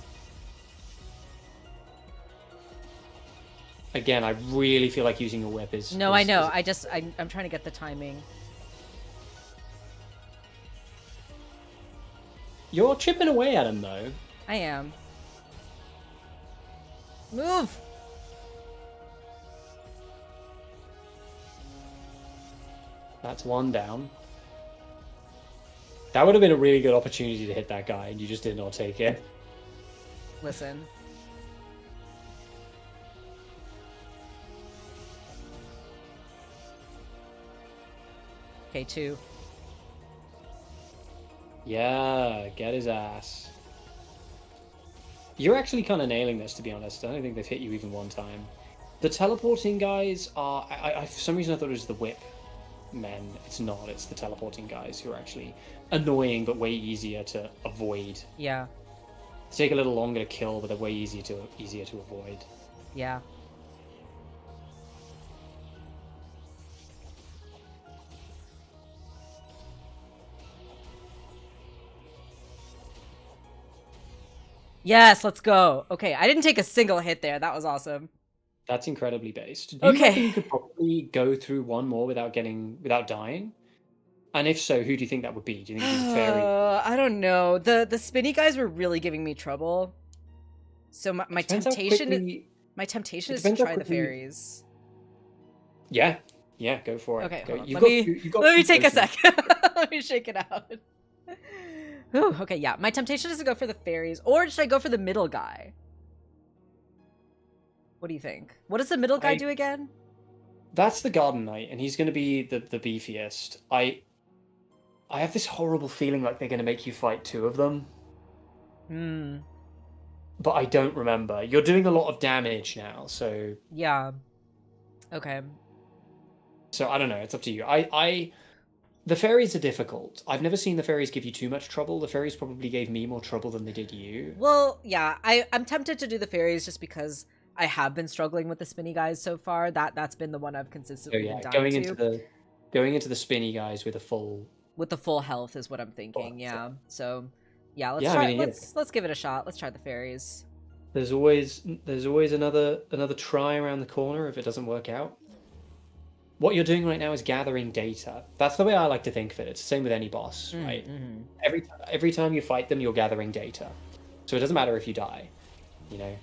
Again, I really feel like using your whip is... No, I know. I'm trying to get the timing. You're chipping away at him, though. I am. Move! That's one down. That would have been a really good opportunity to hit that guy, and you just did not take it. Listen. Okay, 2. Yeah, get his ass. You're actually kind of nailing this, to be honest. I don't think they've hit you even one time. The teleporting guys are... I for some reason I thought it was the whip men. It's not. It's the teleporting guys who are actually annoying but way easier to avoid. Yeah. They take a little longer to kill, but they're way easier to avoid. Yeah. Yes, let's go. Okay, I didn't take a single hit there. That was awesome. That's incredibly based. Do you reckon you could probably go through one more without dying? And if so, who do you think that would be? Do you think it'd be the fairy? I don't know. The spinny guys were really giving me trouble. So my temptation is to try the fairies. Yeah, go for it. Okay, go. Let me take a sec. Let me shake it out. Ooh, okay, yeah. My temptation is to go for the fairies, or should I go for the middle guy? What do you think? What does the middle guy do again? That's the Garden Knight, and he's going to be the beefiest. I have this horrible feeling like they're going to make you fight two of them. Hmm. But I don't remember. You're doing a lot of damage now, so Yeah. Okay. so I don't know. It's up to you. The fairies are difficult. I've never seen the fairies give you too much trouble. The fairies probably gave me more trouble than they did you. Well, yeah, I'm tempted to do the fairies just because I have been struggling with the spinny guys so far. That's been the one I've So consistently yeah, been dying to. going into the spinny guys with a full With the full health is what I'm full thinking. health, Yeah. So, yeah, let's yeah, I try. mean, yeah, Let's give it a shot. Let's try the fairies. there's always another try around the corner if it doesn't work out. What you're doing right now is gathering data. That's the way I like to think of it. It's the same with any boss, right? Mm-hmm. Every time you fight them, you're gathering data. So it doesn't matter if you die, you know.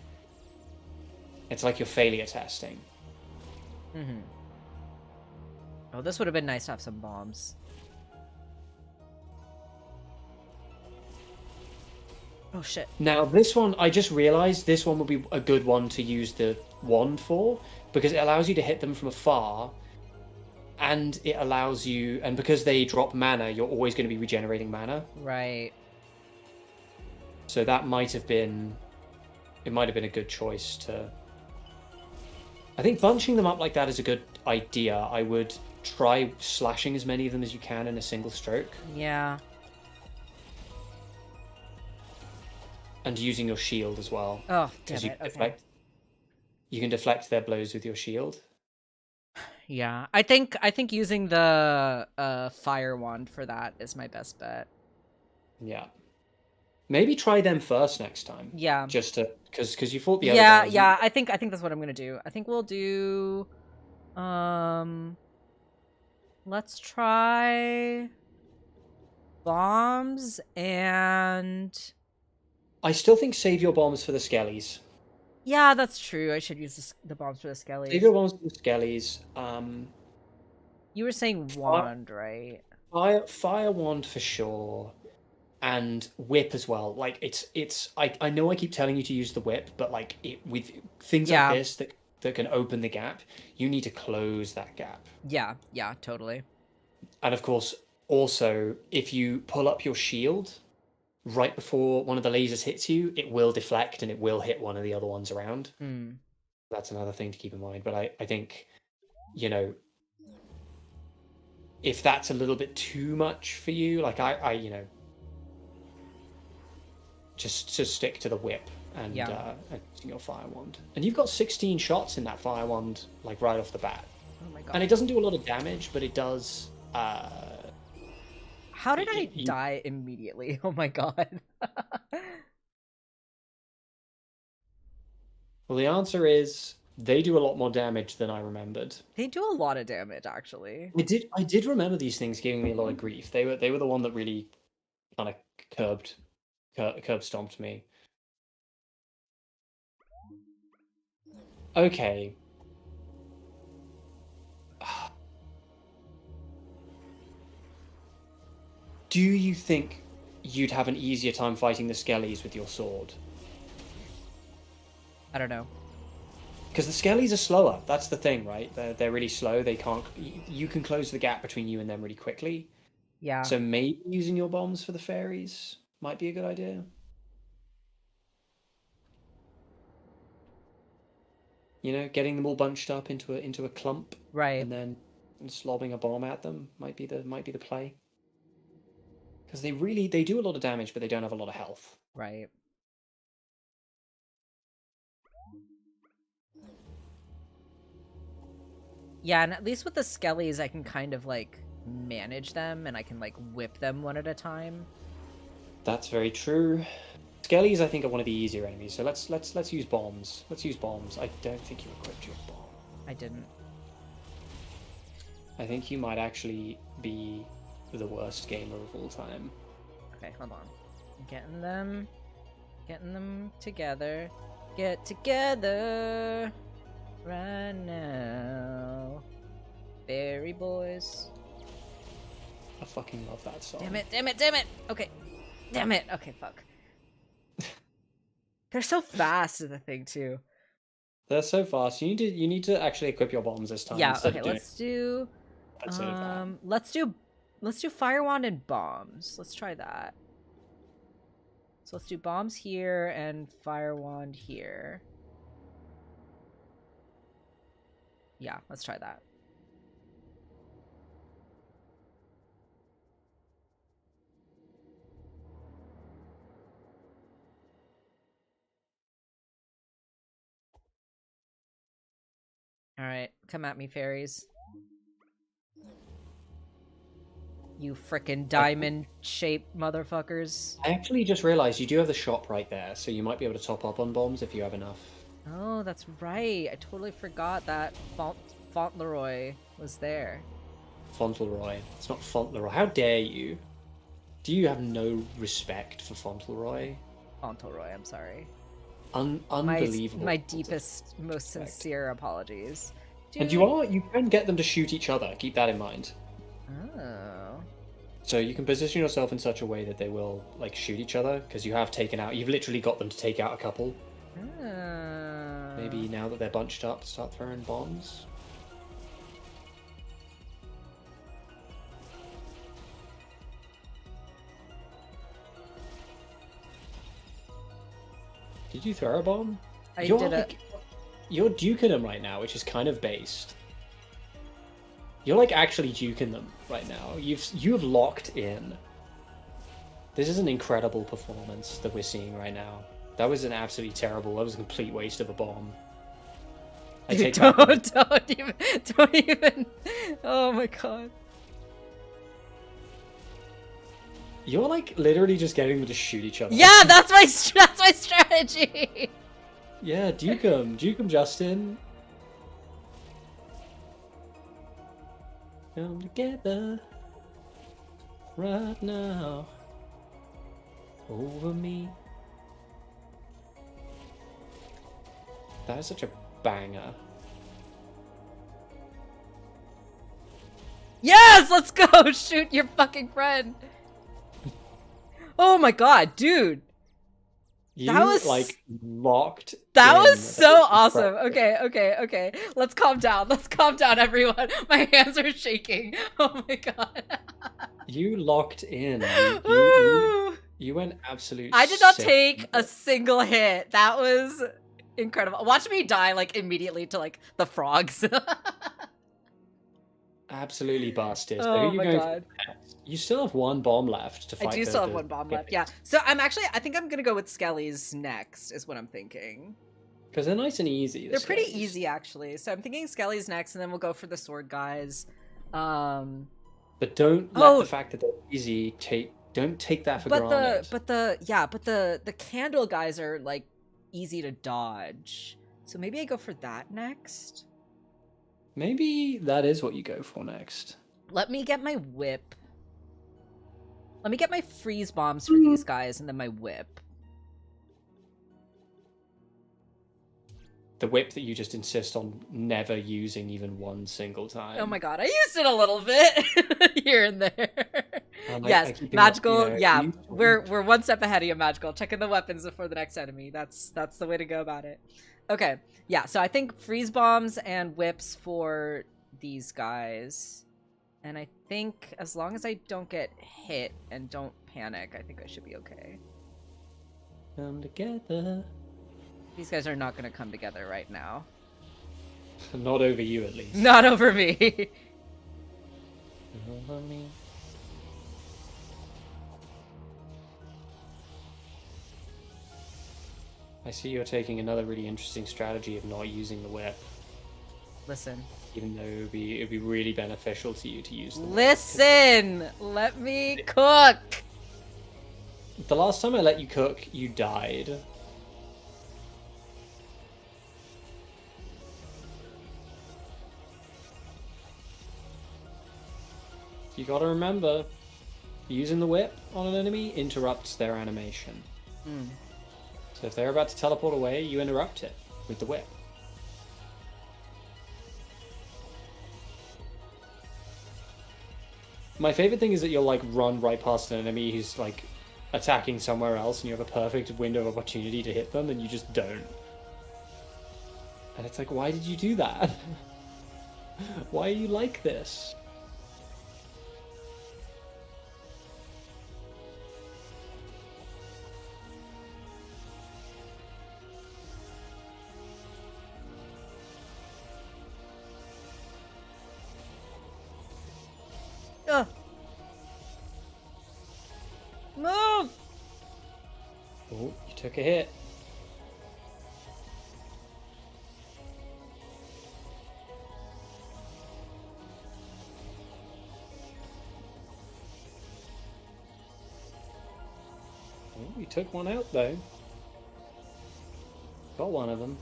It's like you're failure testing. Mm-hmm. Oh, this would have been nice to have some bombs. Oh shit. Now this one, I just realized this one would be a good one to use the wand for, because it allows you to hit them from afar, and it allows you, and because they drop mana, you're always going to be regenerating mana. Right. So that might have been, it might have been a good choice to. I think bunching them up like that is a good idea. I would try slashing as many of them as you can in a single stroke. Yeah. And using your shield as well. Oh, damn Because it. Okay. You can deflect their blows with your shield. Yeah. I think using the fire wand for that is my best bet. Yeah. Maybe try them first next time. Yeah. Just to because you fought the other Yeah, guys. yeah. I think that's what I'm gonna do. I think we'll do let's try bombs and I still think save your bombs for the skellies. yeah, that's true. I should use the bombs for the skellies. Save your bombs for the skellies. You were saying wand, right? Fire wand for sure. And whip as well. Like it's I know I keep telling you to use the whip, but like with things like this that can open the gap, you need to close that gap. Yeah, yeah, totally. And of course, also if you pull up your shield right before one of the lasers hits you, it will deflect and it will hit one of the other ones around. Mm. That's another thing to keep in mind. But I think, you know, if that's a little bit too much for you, like I you know, just stick to the whip and using your fire wand. And you've got 16 shots in that fire wand, like right off the bat. Oh my god. And it doesn't do a lot of damage, but it does. How did I die immediately? Oh my god. Well, the answer is they do a lot more damage than I remembered. They do a lot of damage, actually. I did remember these things giving me a lot of grief. They were the one that really kind of curb stomped me. Okay. Do you think you'd have an easier time fighting the skellies with your sword? I don't know. Because the skellies are slower. That's the thing, right? They're really slow. They can't. You can close the gap between you and them really quickly. Yeah. So maybe using your bombs for the fairies might be a good idea. You know, getting them all bunched up into a clump, Right. and then slobbing a bomb at them might be the play. Because they do a lot of damage, but they don't have a lot of health. Right. Yeah, and at least with the skellies, I can kind of like manage them, and I can like whip them one at a time. That's very true. Skellies, I think, are one of the easier enemies. So let's use bombs. Let's use bombs. I don't think you equipped your bomb. I didn't. I think you might actually be the worst gamer of all time. Okay, hold on. Getting them together. Get together right now, Berry Boys. I fucking love that song. Damn it. Okay. Damn it. Okay, fuck. They're so fast is the thing, too. They're so fast. You need to actually equip your bombs this time. Yeah. Instead Okay. of doing Let's do. instead of that. Let's do fire wand and bombs. Let's try that. So let's do bombs here and fire wand here. Yeah, let's try that. All right, come at me, fairies. You frickin' diamond-shaped motherfuckers. I actually just realized you do have the shop right there, so you might be able to top up on bombs if you have enough. Oh, that's right. I totally forgot that Fauntleroy was there. Fauntleroy. It's not Fauntleroy. How dare you? Do you have no respect for Fauntleroy? Fauntleroy, I'm sorry. Unbelievable. My deepest, most sincere apologies. Dude. And you can get them to shoot each other. Keep that in mind. Oh. So you can position yourself in such a way that they will like shoot each other because you've literally got them to take out a couple. Oh. Maybe now that they're bunched up, start throwing bombs. Did you throw a bomb? You're duking them right now, which is kind of based. You're like actually duking them right now. You've locked in. This is an incredible performance that we're seeing right now. That was an absolutely terrible. That was a complete waste of a bomb. Don't even. Oh my god. You're like literally just getting them to shoot each other. Yeah, that's my strategy. Yeah, duke them, Justin. Come together right now over me. That is such a banger. Yes, let's go shoot your fucking friend. Oh my god, dude. That was like locked. That was so awesome. Okay. Let's calm down. Everyone. My hands are shaking. Oh my god. You locked in. You went absolutely. I did not take a single hit. That was incredible. Watch me die like immediately to like the frogs. Absolutely busted. Oh my god. You still have one bomb left to fight. I do still have one bomb left, yeah. So I think I'm gonna go with Skelly's next, is what I'm thinking. Because they're nice and easy. They're pretty easy, actually. So I'm thinking Skelly's next, and then we'll go for the sword guys. But don't let the fact that they're easy don't take that for granted. But the candle guys are like easy to dodge. So maybe I go for that next. Maybe that is what you go for next. Let me get my whip. Let me get my freeze bombs for these guys, and then my whip. The whip that you just insist on never using even one single time. Oh my god, I used it a little bit here and there. Yes, magical. Yeah, we're one step ahead of you, magical. Checking the weapons before the next enemy. That's the way to go about it. Okay, yeah. So I think freeze bombs and whips for these guys. And I think as long as I don't get hit and don't panic, I think I should be okay. Come together. These guys are not going to come together right now. Not over you, at least. Not over me. Over me. I see you're taking another really interesting strategy of not using the whip. Listen. Even though it'd be really beneficial to you to use them. Listen! Let me cook! The last time I let you cook, you died. You gotta remember, using the whip on an enemy interrupts their animation. So if they're about to teleport away, you interrupt it with the whip. My favorite thing is that you'll like run right past an enemy who's like attacking somewhere else and you have a perfect window of opportunity to hit them and you just don't. And it's like, why did you do that? Why are you like this? Ugh. Move! Oh, you took a hit. Oh, you took one out though. Got one of them.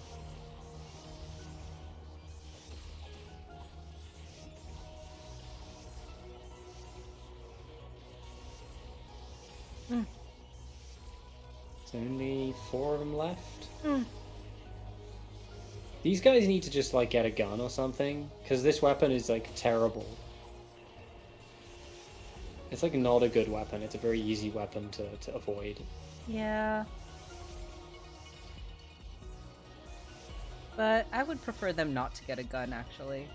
There's only 4 of them left. These guys need to just like get a gun or something, because this weapon is like terrible. It's like not a good weapon. It's a very easy weapon to avoid. Yeah. But I would prefer them not to get a gun, actually.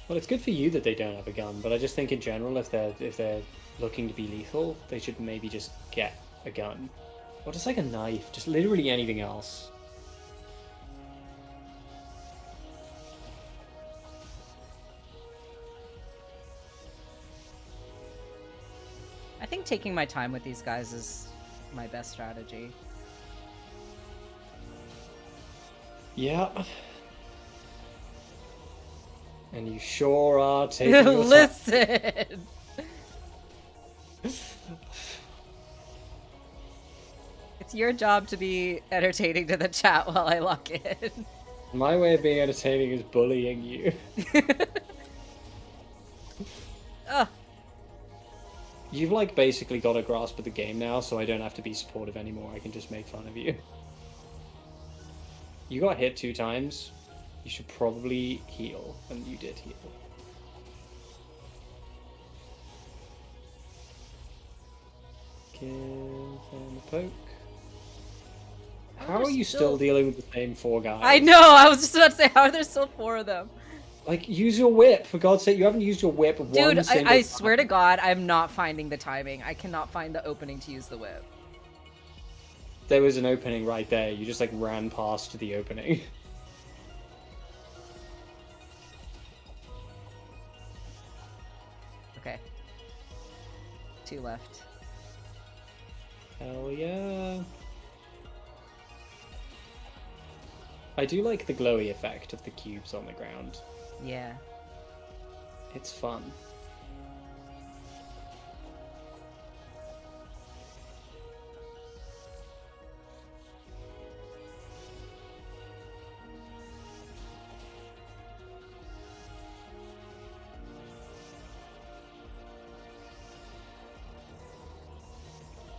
Well, it's good for you that they don't have a gun, but I just think in general, if they're looking to be lethal, they should maybe just get a gun. Or just like a knife, just literally anything else. I think taking my time with these guys is my best strategy. Yeah. And you sure are taking your time. Listen! It's your job to be entertaining to the chat while I lock in. My way of being entertaining is bullying you. Ugh. You've like basically got a grasp of the game now, so I don't have to be supportive anymore. I can just make fun of you. You got hit 2 times. You should probably heal, and you did heal. Give them a poke. How are you still dealing with the same 4 guys? I know, I was just about to say, how are there still 4 of them? Like, use your whip, for God's sake. You haven't used your whip one Dude, single I time. swear to God, I'm not finding the timing. I cannot find the opening to use the whip. There was an opening right there. You just, like, ran past the opening. Okay. 2 left. Hell yeah. I do like the glowy effect of the cubes on the ground. Yeah. It's fun.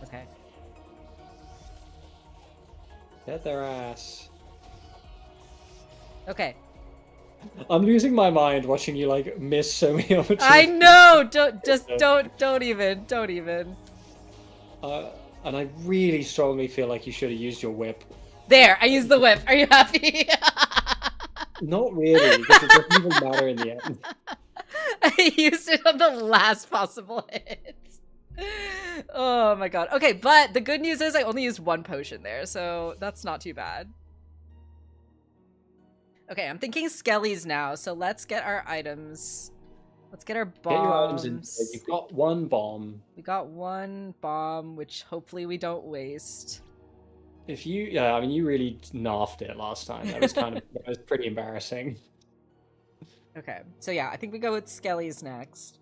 Okay. Get their ass. Okay. I'm losing my mind watching you like miss so many opportunities. I know! Don't even. And I really strongly feel like you should have used your whip. There, I used the whip. Are you happy? Not really, because it doesn't even matter in the end. I used it on the last possible hit. Oh my god. Okay, but the good news is I only used 1 potion there, so that's not too bad. Okay, I'm thinking skellies now, so let's get our items. Let's get our bombs. Get your items in. You've got 1 bomb. We got 1 bomb, which hopefully we don't waste. If you, yeah, I mean, you really naffed it last time. That was kind of, that was pretty embarrassing. Okay, so yeah, I think we go with skellies next.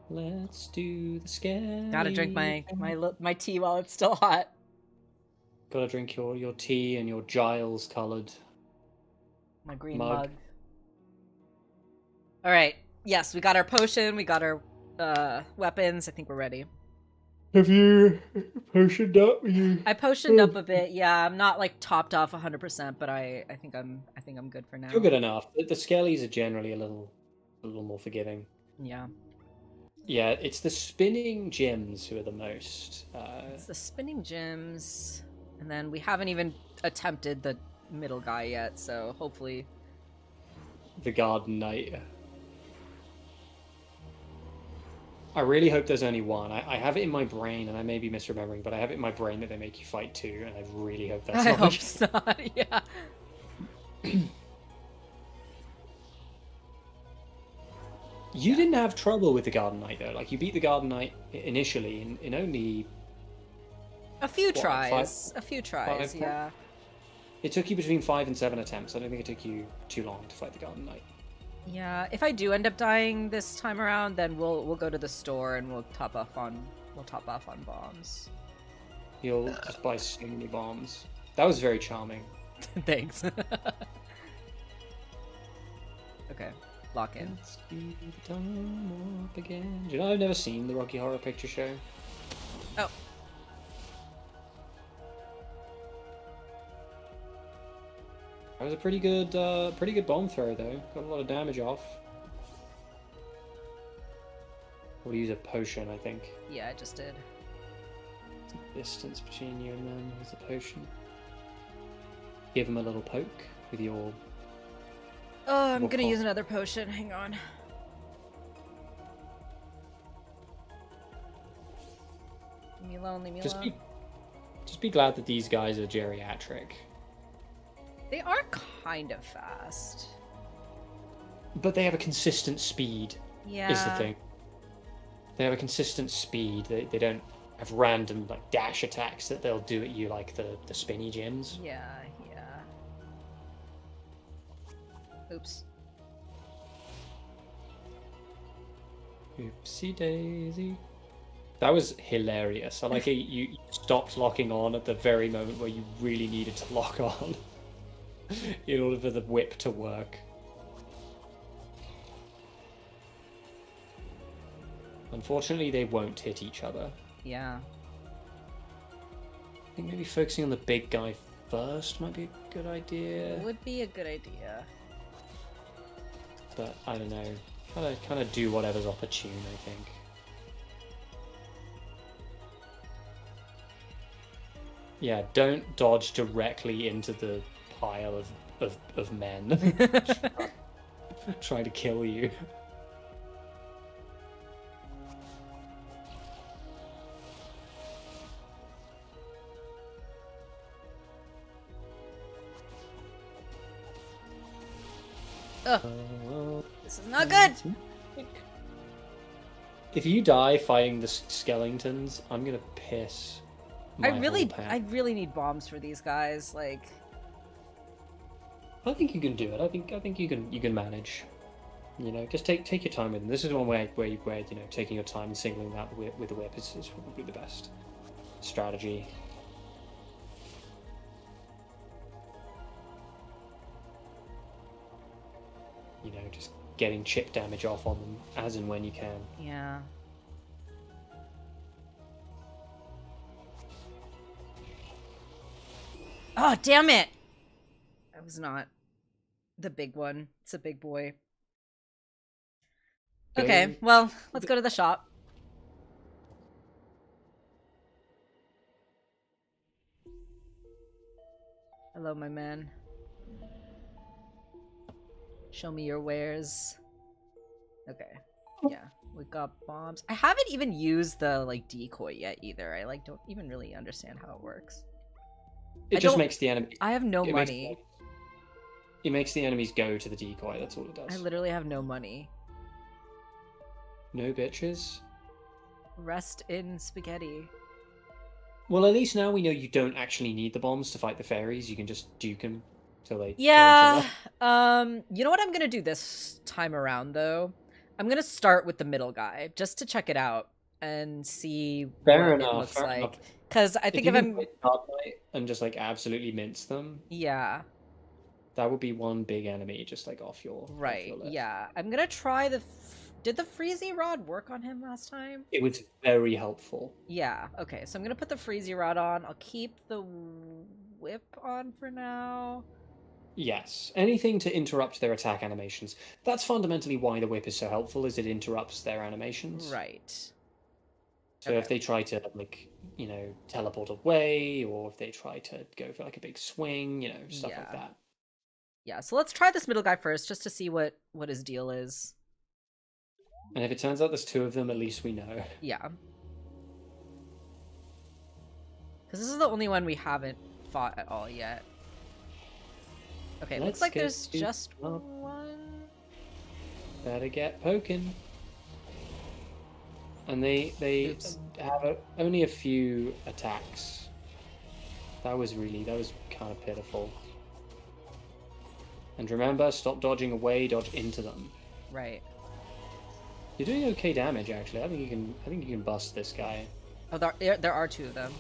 Let's do the scary. Gotta drink my tea while it's still hot. Gotta drink your tea and your Giles coloured. My green mug. All right. Yes, we got our potion. We got our weapons. I think we're ready. Have you potioned up? I potioned up a bit. Yeah, I'm not like topped off 100%, but I think I'm good for You're now. good enough. The skellies are generally a little more forgiving. Yeah. Yeah, it's the spinning gems who are the most. It's the spinning gems, and then we haven't even attempted the middle guy yet, so hopefully. The Garden Knight. I really hope there's only one. I have it in my brain, and I may be misremembering, but I have it in my brain that they make you fight two, and I really hope that's I not. hope it's not. Yeah. You didn't have trouble with the Garden Knight though. Like you beat the Garden Knight initially in only A few what, like tries. A few tries. five Yeah. It took you between 5 and 7 attempts. I don't think it took you too long to fight the Garden Knight. Yeah. If I do end up dying this time around, then we'll go to the store and we'll top off on bombs. You'll just buy so many bombs. That was very charming. Thanks. Okay. Lock in. Let's speed the time up again. Do you know I've never seen the Rocky Horror Picture Show? Oh. That was a pretty good bomb throw though. Got a lot of damage off. We'll use a potion, I think. Yeah, I just did. Distance between you and them is a potion. Give him a little poke with your. Oh, I'm What gonna call? use another potion. Hang on. Leave me alone. Leave me alone. Just be glad that these guys are geriatric. They are kind of fast. But they have a consistent speed. Yeah. Is the thing. They have a consistent speed. They don't have random like dash attacks that they'll do at you like the spinny gyms. Yeah, yeah. Oops. Oopsie daisy. That was hilarious. I like it. You stopped locking on at the very moment where you really needed to lock on in order for the whip to work. Unfortunately, they won't hit each other. Yeah. I think maybe focusing on the big guy first might be a good idea. Would be a good idea. But I don't know. Kind of do whatever's opportune, I think. Yeah, don't dodge directly into the pile of men trying to kill you. Ugh. This is not good. If you die fighting the skeletons, I'm gonna piss. I really need bombs for these guys. Like, I think you can do it. I think you can manage. You know, just take your time with them. This is one way where you know taking your time and singling out the whip with the whip is probably the best strategy. You know, just getting chip damage off on them as and when you can. yeah. Oh, damn it! That was not the big one. It's a big boy. Okay, well, let's go to the shop. Hello, my man. Show me your wares. Okay. Yeah, we got bombs. I haven't even used the like decoy yet either. I like don't even really understand how it works. It just makes the enemy. I have no money. It makes the enemies go to the decoy. That's all it does. I literally have no money. No bitches. Rest in spaghetti. Well, at least now we know you don't actually need the bombs to fight the fairies. You can just duke them till they. Yeah. You know what I'm gonna do this time around though? I'm gonna start with the middle guy just to check it out and see what it looks like. Because I think if I'm and just like absolutely mince them. Yeah. That would be one big enemy just like off your right. Off your list. Yeah. I'm gonna try Did the Freezy Rod work on him last time? It was very helpful. Yeah, okay, so I'm gonna put the Freezy Rod on. I'll keep the whip on for now. Yes, anything to interrupt their attack animations. That's fundamentally why the whip is so helpful, is it interrupts their animations. Right. So if they try to, like, you know, teleport away, or if they try to go for, like, a big swing, you know, stuff like that. Yeah, so let's try this middle guy first, just to see what his deal is. And if it turns out there's two of them, at least we know. Yeah. Because this is the only one we haven't fought at all yet. Okay, looks like there's just one. Better get poking. And they have only a few attacks. That was kind of pitiful. And remember, stop dodging away, dodge into them. Right. You're doing okay damage, actually. I think you can bust this guy. Oh, there are two of them.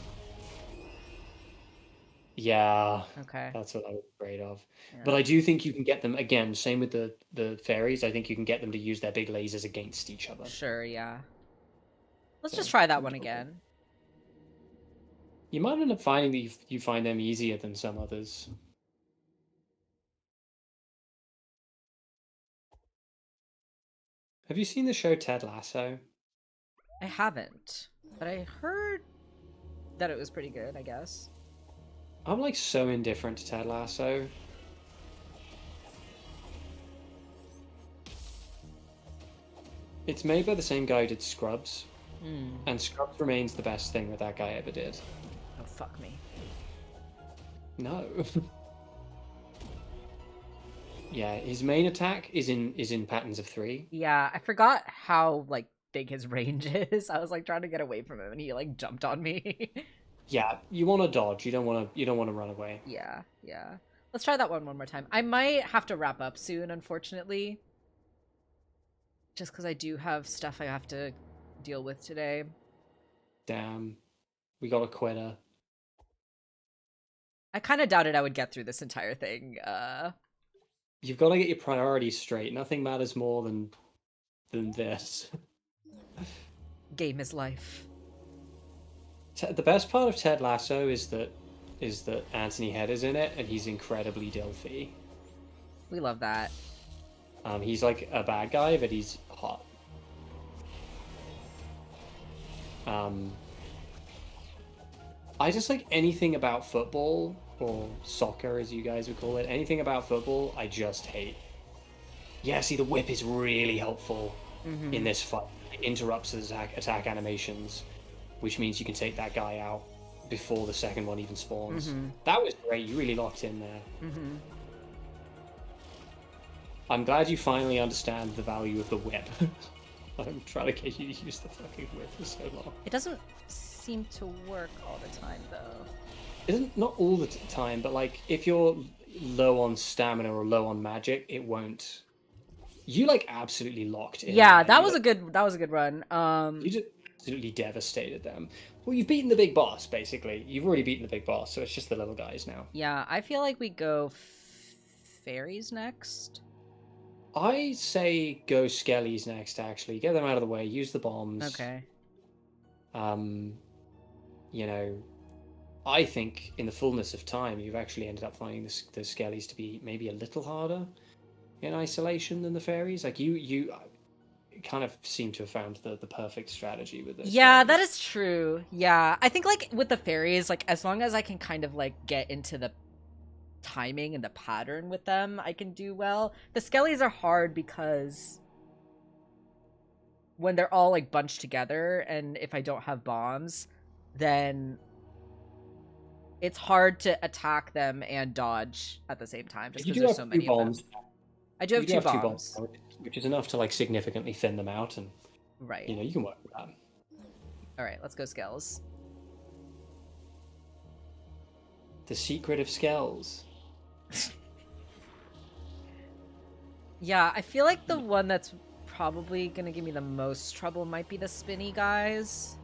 Yeah. Okay. That's what I was afraid of. Yeah. But I do think you can get them, again, same with the fairies, I think you can get them to use their big lasers against each other. Sure, yeah. Let's just try that one again. You might end up finding that you find them easier than some others. Have you seen the show Ted Lasso? I haven't, but I heard that it was pretty good, I guess. I'm like so indifferent to Ted Lasso. It's made by the same guy who did Scrubs. And Scrubs remains the best thing that guy ever did. Oh, fuck me. No. Yeah, his main attack is in Patterns of 3. Yeah, I forgot how like big his range is. I was like trying to get away from him and he like jumped on me. Yeah, you want to dodge. You don't want to run away. Yeah. Let's try that one more time. I might have to wrap up soon, unfortunately. Just because I do have stuff I have to deal with today. Damn. We got a quitter. I kind of doubted I would get through this entire thing. You've got to get your priorities straight. Nothing matters more than this. Game is life. The best part of Ted Lasso is that Anthony Head is in it, and he's incredibly Dilfy. We love that. He's like a bad guy, but he's hot. I just like anything about football, or soccer as you guys would call it. Anything about football, I just hate. Yeah, see, the whip is really helpful in this fight. It interrupts his attack animations, which means you can take that guy out before the second one even spawns. That was great. You really locked in there. I'm glad you finally understand the value of the whip. I'm trying to get you to use the fucking whip for so long. It doesn't seem to work all the time, though. Not all the time, but like if you're low on stamina or low on magic, it won't. You like absolutely locked in. Yeah, that was a good run. You just absolutely devastated them. Well, you've beaten the big boss, basically. You've already beaten the big boss, so it's just the little guys now. Yeah, I feel like we go fairies next. I say go skellies next, actually. Get them out of the way. Use the bombs. Okay. You know, I think in the fullness of time, you've actually ended up finding the skellies to be maybe a little harder in isolation than the fairies. Like, you kind of seem to have found the perfect strategy with this. Yeah, that is true. Yeah, I think, like, with the fairies, like, as long as I can kind of, like, get into the timing and the pattern with them, I can do well. The skellies are hard because when they're all like bunched together, and if I don't have bombs, then it's hard to attack them and dodge at the same time, just because there's so many of them. I do have two bombs, which is enough to like significantly thin them out, and right, you know, you can work with that. All right, let's go Skells. The secret of Skells. Yeah, I feel like the one that's probably gonna give me the most trouble might be the spinny guys.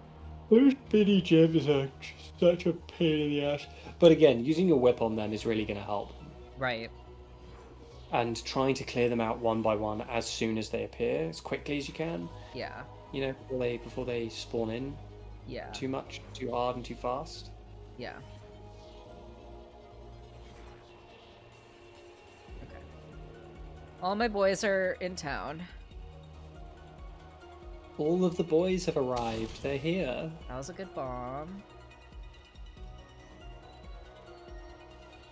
Those spinny gems are such a pain in the ass. But again, using your whip on them is really gonna help. Right. and trying to clear them out one by one as soon as they appear, as quickly as you can. Yeah. You know, before they spawn in. Yeah. Too much, too hard, and too fast. Yeah. Okay. All my boys are in town. All of the boys have arrived. They're here. That was a good bomb.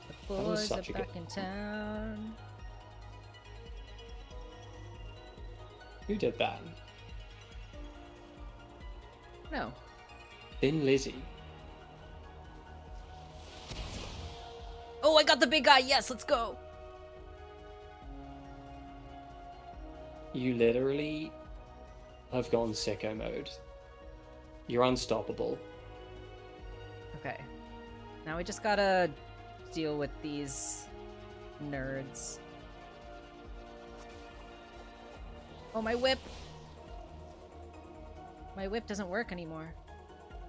The boys are back in town. Who did that? No. Thin Lizzy. Oh, I got the big guy. Yes, let's go. You literally have gone sicko mode. You're unstoppable. Okay. Now we just gotta deal with these nerds. Oh, my whip. My whip doesn't work anymore.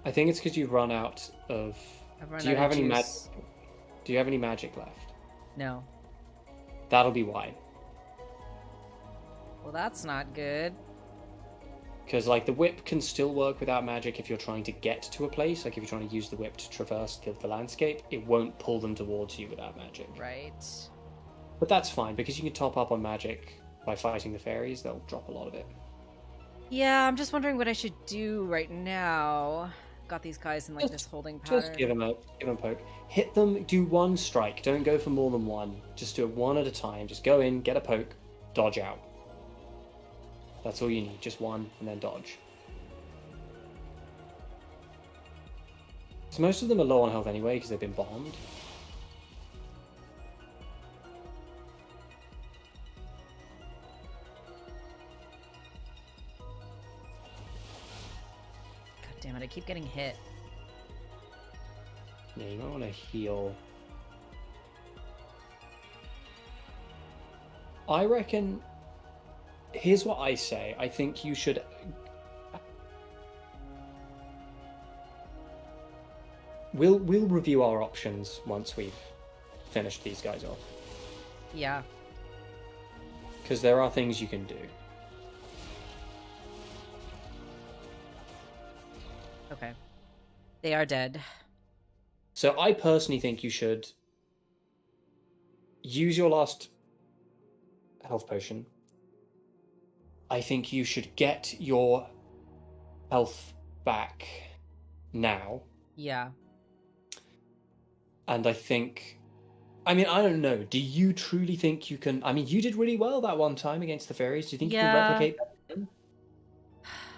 I think it's because you've run out of... Do you have any magic left? No. That'll be why. Well, that's not good. Because, like, the whip can still work without magic if you're trying to get to a place. Like, if you're trying to use the whip to traverse the landscape, it won't pull them towards you without magic. Right. But that's fine, because you can top up on magic by fighting the fairies. They'll drop a lot of it. Yeah, I'm just wondering what I should do right now. Got these guys in, like, this holding pattern. Just give them a poke. Hit them, do one strike. Don't go for more than one. Just do it one at a time. Just go in, get a poke, dodge out. That's all you need. Just one, and then dodge. So most of them are low on health anyway, because they've been bombed. God damn it, I keep getting hit. Yeah, you might want to heal. I reckon... Here's what I say. I think you should... We'll review our options once we've finished these guys off. Yeah. Because there are things you can do. Okay. They are dead. So I personally think you should use your last health potion. I think you should get your health back now. Yeah. And I think... I mean, I don't know. Do you truly think you can... I mean, you did really well that one time against the fairies. Do you think you can replicate that again?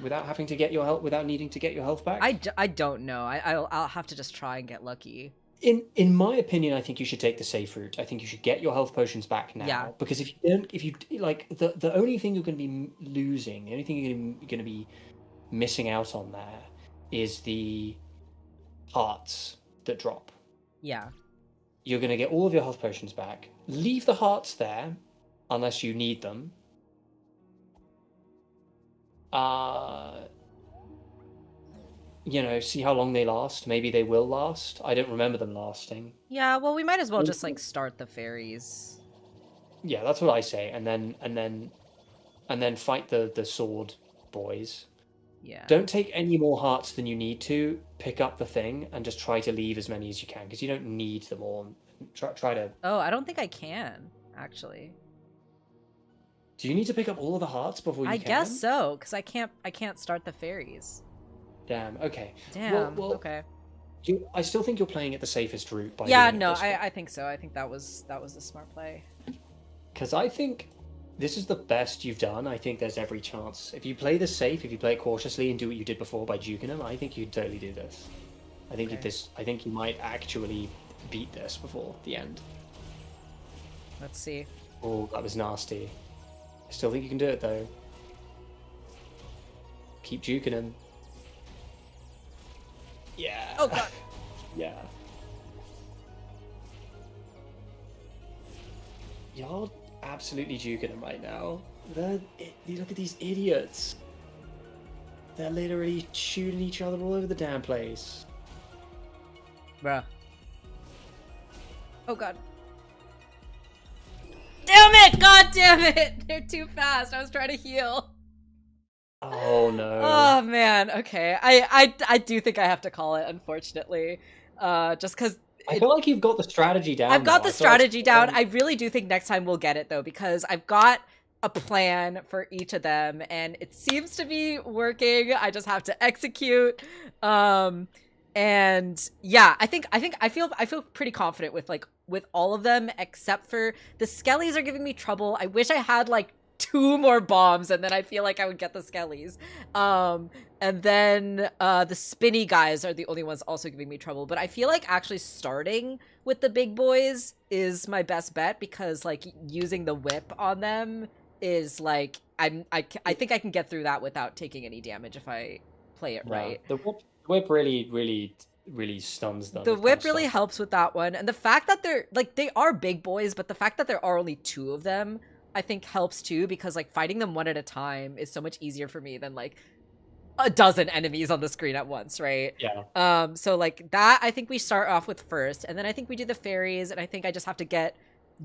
Without having to get your health... Without needing to get your health back? I don't know. I'll have to just try and get lucky. In my opinion, I think you should take the safe route. I think you should get your health potions back now. Yeah. Because if you like the only thing you're going to be losing, the only thing you're going to be missing out on there is the hearts that drop. Yeah. You're going to get all of your health potions back. Leave the hearts there, unless you need them. You know, see how long they last. Maybe they will last. I don't remember them lasting. Yeah, well, we might as well just, like, start the fairies. Yeah, that's what I say. And then fight the sword boys. Yeah. Don't take any more hearts than you need to. Pick up the thing and just try to leave as many as you can, because you don't need them all. Try to... Oh, I don't think I can, actually. Do you need to pick up all of the hearts before you can? I guess so, because I can't start the fairies. Damn, okay. Damn, well, okay. I still think you're playing it the safest route by Yeah, doing it no, this way. I think so. I think that was a smart play. Because I think this is the best you've done. I think there's every chance. If you play this safe, if you play it cautiously and do what you did before by juking them, I think you'd totally do this. I think I think you might actually beat this before the end. Let's see. Oh, that was nasty. I still think you can do it though. Keep juking him. Yeah. Oh god. Yeah. You're absolutely juking him right now. You look at these idiots. They're literally shooting each other all over the damn place. Bruh. Oh god. Damn it! God damn it! They're too fast. I was trying to heal. Oh no. Oh man. Okay. I do think I have to call it, unfortunately. Just because I feel like you've got the strategy down. I've got though. the strategy down. I really do think next time we'll get it though, because I've got a plan for each of them and it seems to be working. I just have to execute. And yeah, I feel pretty confident with all of them except for the skellies are giving me trouble. I wish I had like 2 more bombs and then I feel like I would get the skellies. And then the spinny guys are the only ones also giving me trouble. But I feel like actually starting with the big boys is my best bet because like using the whip on them is like I think I can get through that without taking any damage if I play it right. The whip really stuns them. The whip really helps with that one, and the fact that they're like they are big boys, but the fact that there are only 2 of them I think helps too, because like fighting them one at a time is so much easier for me than like a dozen enemies on the screen at once, right? Yeah. So like that I think we start off with first, and then I think we do the fairies, and I think I just have to get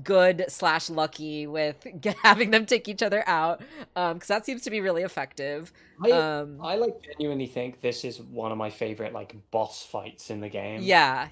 good/lucky with having them take each other out, because that seems to be really effective. I like genuinely think this is one of my favorite like boss fights in the game. Yeah,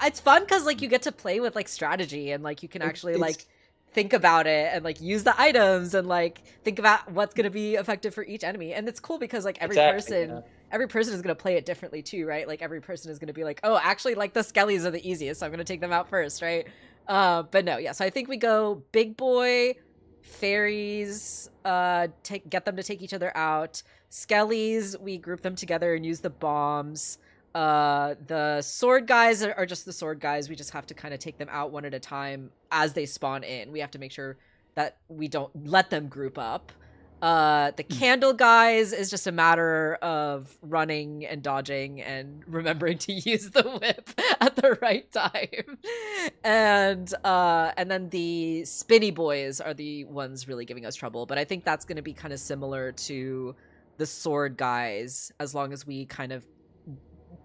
it's fun because like you get to play with like strategy and like you can actually like think about it and like use the items and like think about what's going to be effective for each enemy. And it's cool because like every person is going to play it differently too, right? Like every person is going to be like, oh, actually like the skellies are the easiest, so I'm going to take them out first, right? But no, yeah, so I think we go big boy, fairies, get them to take each other out. Skellies, we group them together and use the bombs. The sword guys are just the sword guys. We just have to kind of take them out one at a time as they spawn in. We have to make sure that we don't let them group up. The candle guys is just a matter of running and dodging and remembering to use the whip at the right time. And then the spinny boys are the ones really giving us trouble. But I think that's going to be kind of similar to the sword guys, as long as we kind of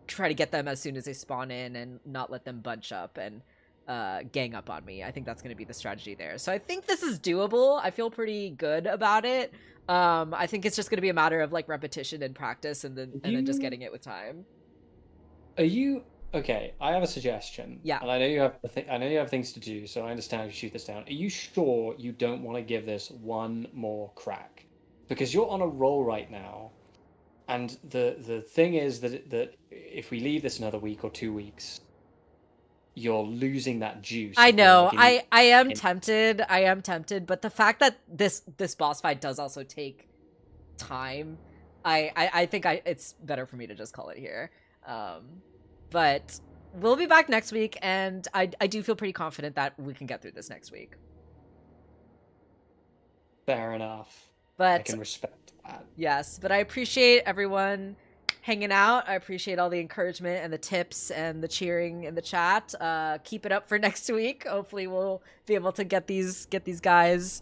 try to get them as soon as they spawn in and not let them bunch up and gang up on me. I think that's going to be the strategy there. So I think this is doable. I feel pretty good about it. I think it's just going to be a matter of like repetition and practice, and then just getting it with time. Are you okay? I have a suggestion. Yeah. And I know you have things to do, so I understand if you shoot this down. Are you sure you don't want to give this one more crack? Because you're on a roll right now. And the thing is that if we leave this another week or 2 weeks, you're losing that juice. I know. I am tempted. But the fact that this boss fight does also take time, I think it's better for me to just call it here. But we'll be back next week, and I do feel pretty confident that we can get through this next week. Fair enough. But I can respect that. Yes, but I appreciate everyone hanging out. I appreciate all the encouragement and the tips and the cheering in the chat. Keep it up for next week. Hopefully we'll be able to get these guys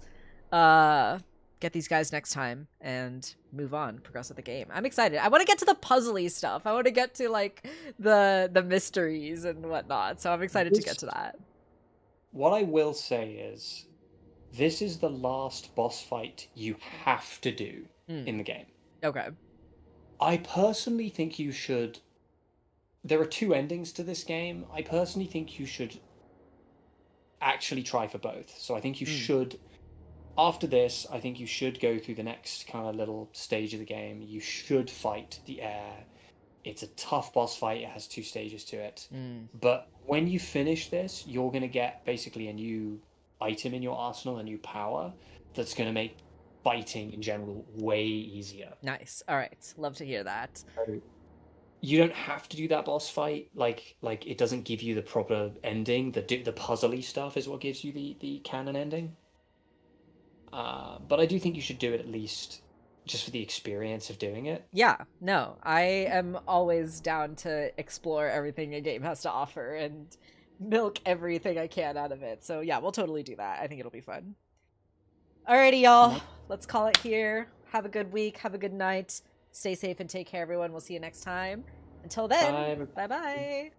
next time and move on, progress with the game. I'm excited. I want to get to the puzzly stuff. I want to get to like the mysteries and whatnot. So I'm excited to get to that. What I will say is, this is the last boss fight you have to do in the game. Okay. I personally think you should... There are 2 endings to this game. I personally think you should actually try for both. So I think you should... After this, I think you should go through the next kind of little stage of the game. You should fight the air. It's a tough boss fight. It has 2 stages to it. But when you finish this, you're going to get basically a new item in your arsenal, a new power that's going to make fighting in general way easier. Nice. All right. Love to hear that. You don't have to do that boss fight. Like it doesn't give you the proper ending. The puzzly stuff is what gives you the canon ending. But I do think you should do it at least just for the experience of doing it. Yeah. No, I am always down to explore everything a game has to offer and milk everything I can out of it. So yeah, we'll totally do that. I think it'll be fun. Alrighty, y'all. Let's call it here. Have a good week. Have a good night. Stay safe and take care, everyone. We'll see you next time. Until then, bye-bye.